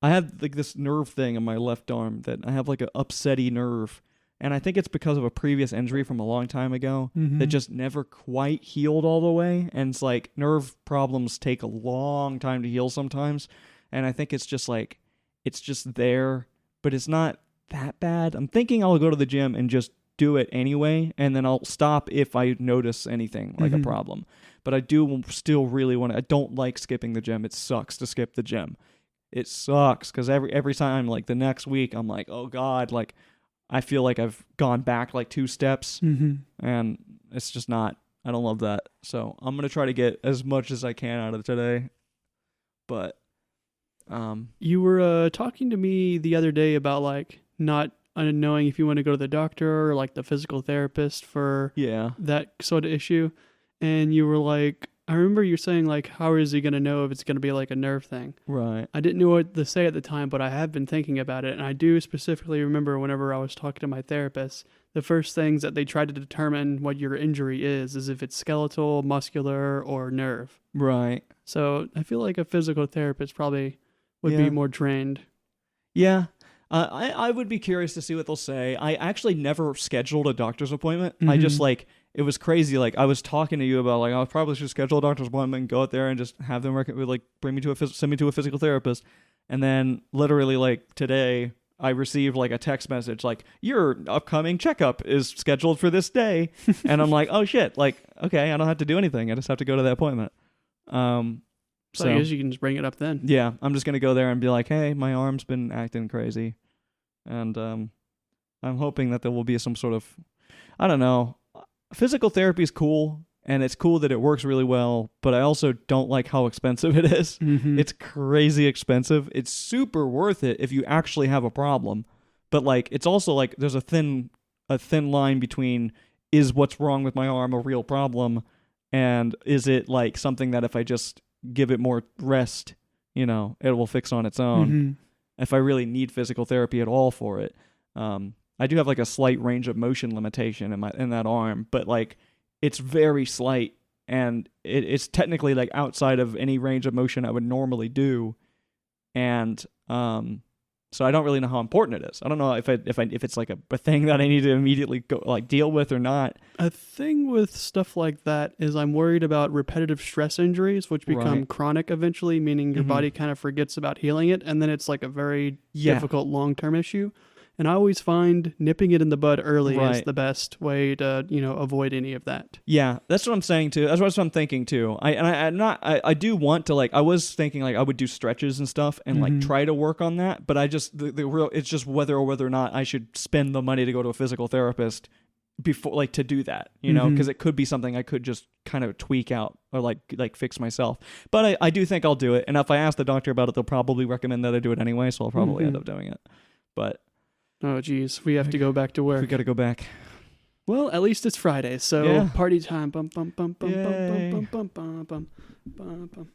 I have like this nerve thing in my left arm that I have like an upsetty nerve. And I think it's because of a previous injury from a long time ago that just never quite healed all the way. And it's like nerve problems take a long time to heal sometimes. And I think it's just like, it's just there, but it's not that bad. I'm thinking I'll go to the gym and just do it anyway. And then I'll stop if I notice anything like a problem. But I do still really want to, I don't like skipping the gym. It sucks to skip the gym. It sucks because every time, like the next week, I'm like, oh God, like I feel like I've gone back like 2 steps, and it's just not. I don't love that. So I'm gonna try to get as much as I can out of today. But, You were talking to me the other day about like not knowing if you want to go to the doctor or like the physical therapist for yeah, that sort of issue, and you were like, I remember you saying like, how is he going to know if it's going to be like a nerve thing? right, I didn't know what to say at the time, but I have been thinking about it. And I do specifically remember whenever I was talking to my therapist, the first things that they try to determine what your injury is if it's skeletal, muscular, or nerve. right. So I feel like a physical therapist probably would Yeah. be more trained. Yeah. I would be curious to see what they'll say. I actually never scheduled a doctor's appointment. I just like, it was crazy. Like I was talking to you about like, I probably should schedule a doctor's appointment and go out there and just have them like bring me to send me to a physical therapist. And then literally like today I received like a text message like, your upcoming checkup is scheduled for this day. And I'm like, oh shit. Like, okay, I don't have to do anything. I just have to go to that appointment. So I guess you can just bring it up then. Yeah, I'm just going to go there and be like, hey, my arm's been acting crazy. And I'm hoping that there will be some sort of, I don't know, physical therapy is cool, and it's cool that it works really well, but I also don't like how expensive it is. It's crazy expensive. It's super worth it if you actually have a problem. But like, it's also like there's a thin line between is what's wrong with my arm a real problem, and is it like something that if I just give it more rest, you know, it will fix on its own. If I really need physical therapy at all for it. I do have like a slight range of motion limitation in that arm, but like it's very slight, and it's technically like outside of any range of motion I would normally do. And so I don't really know how important it is. I don't know if it's like a thing that I need to immediately go like deal with or not. A thing with stuff like that is I'm worried about repetitive stress injuries, which become Right. chronic eventually, meaning your body kind of forgets about healing it, and then it's like a very difficult long-term issue. And I always find nipping it in the bud early is Right. the best way to, avoid any of that. Yeah, that's what I'm saying too. That's what I'm thinking too. I do want to like. I was thinking like I would do stretches and stuff and like try to work on that. But I just the real it's just whether or not I should spend the money to go to a physical therapist before like to do that. You know, because it could be something I could just kind of tweak out or like fix myself. But I do think I'll do it. And if I ask the doctor about it, they'll probably recommend that I do it anyway. So I'll probably end up doing it. But Oh, geez, we have to go back to work. we got to go back. Well, at least it's Friday, so Yeah. party time. Bum bum bum bum bum Yay. bum bum bum bum bum bum bum.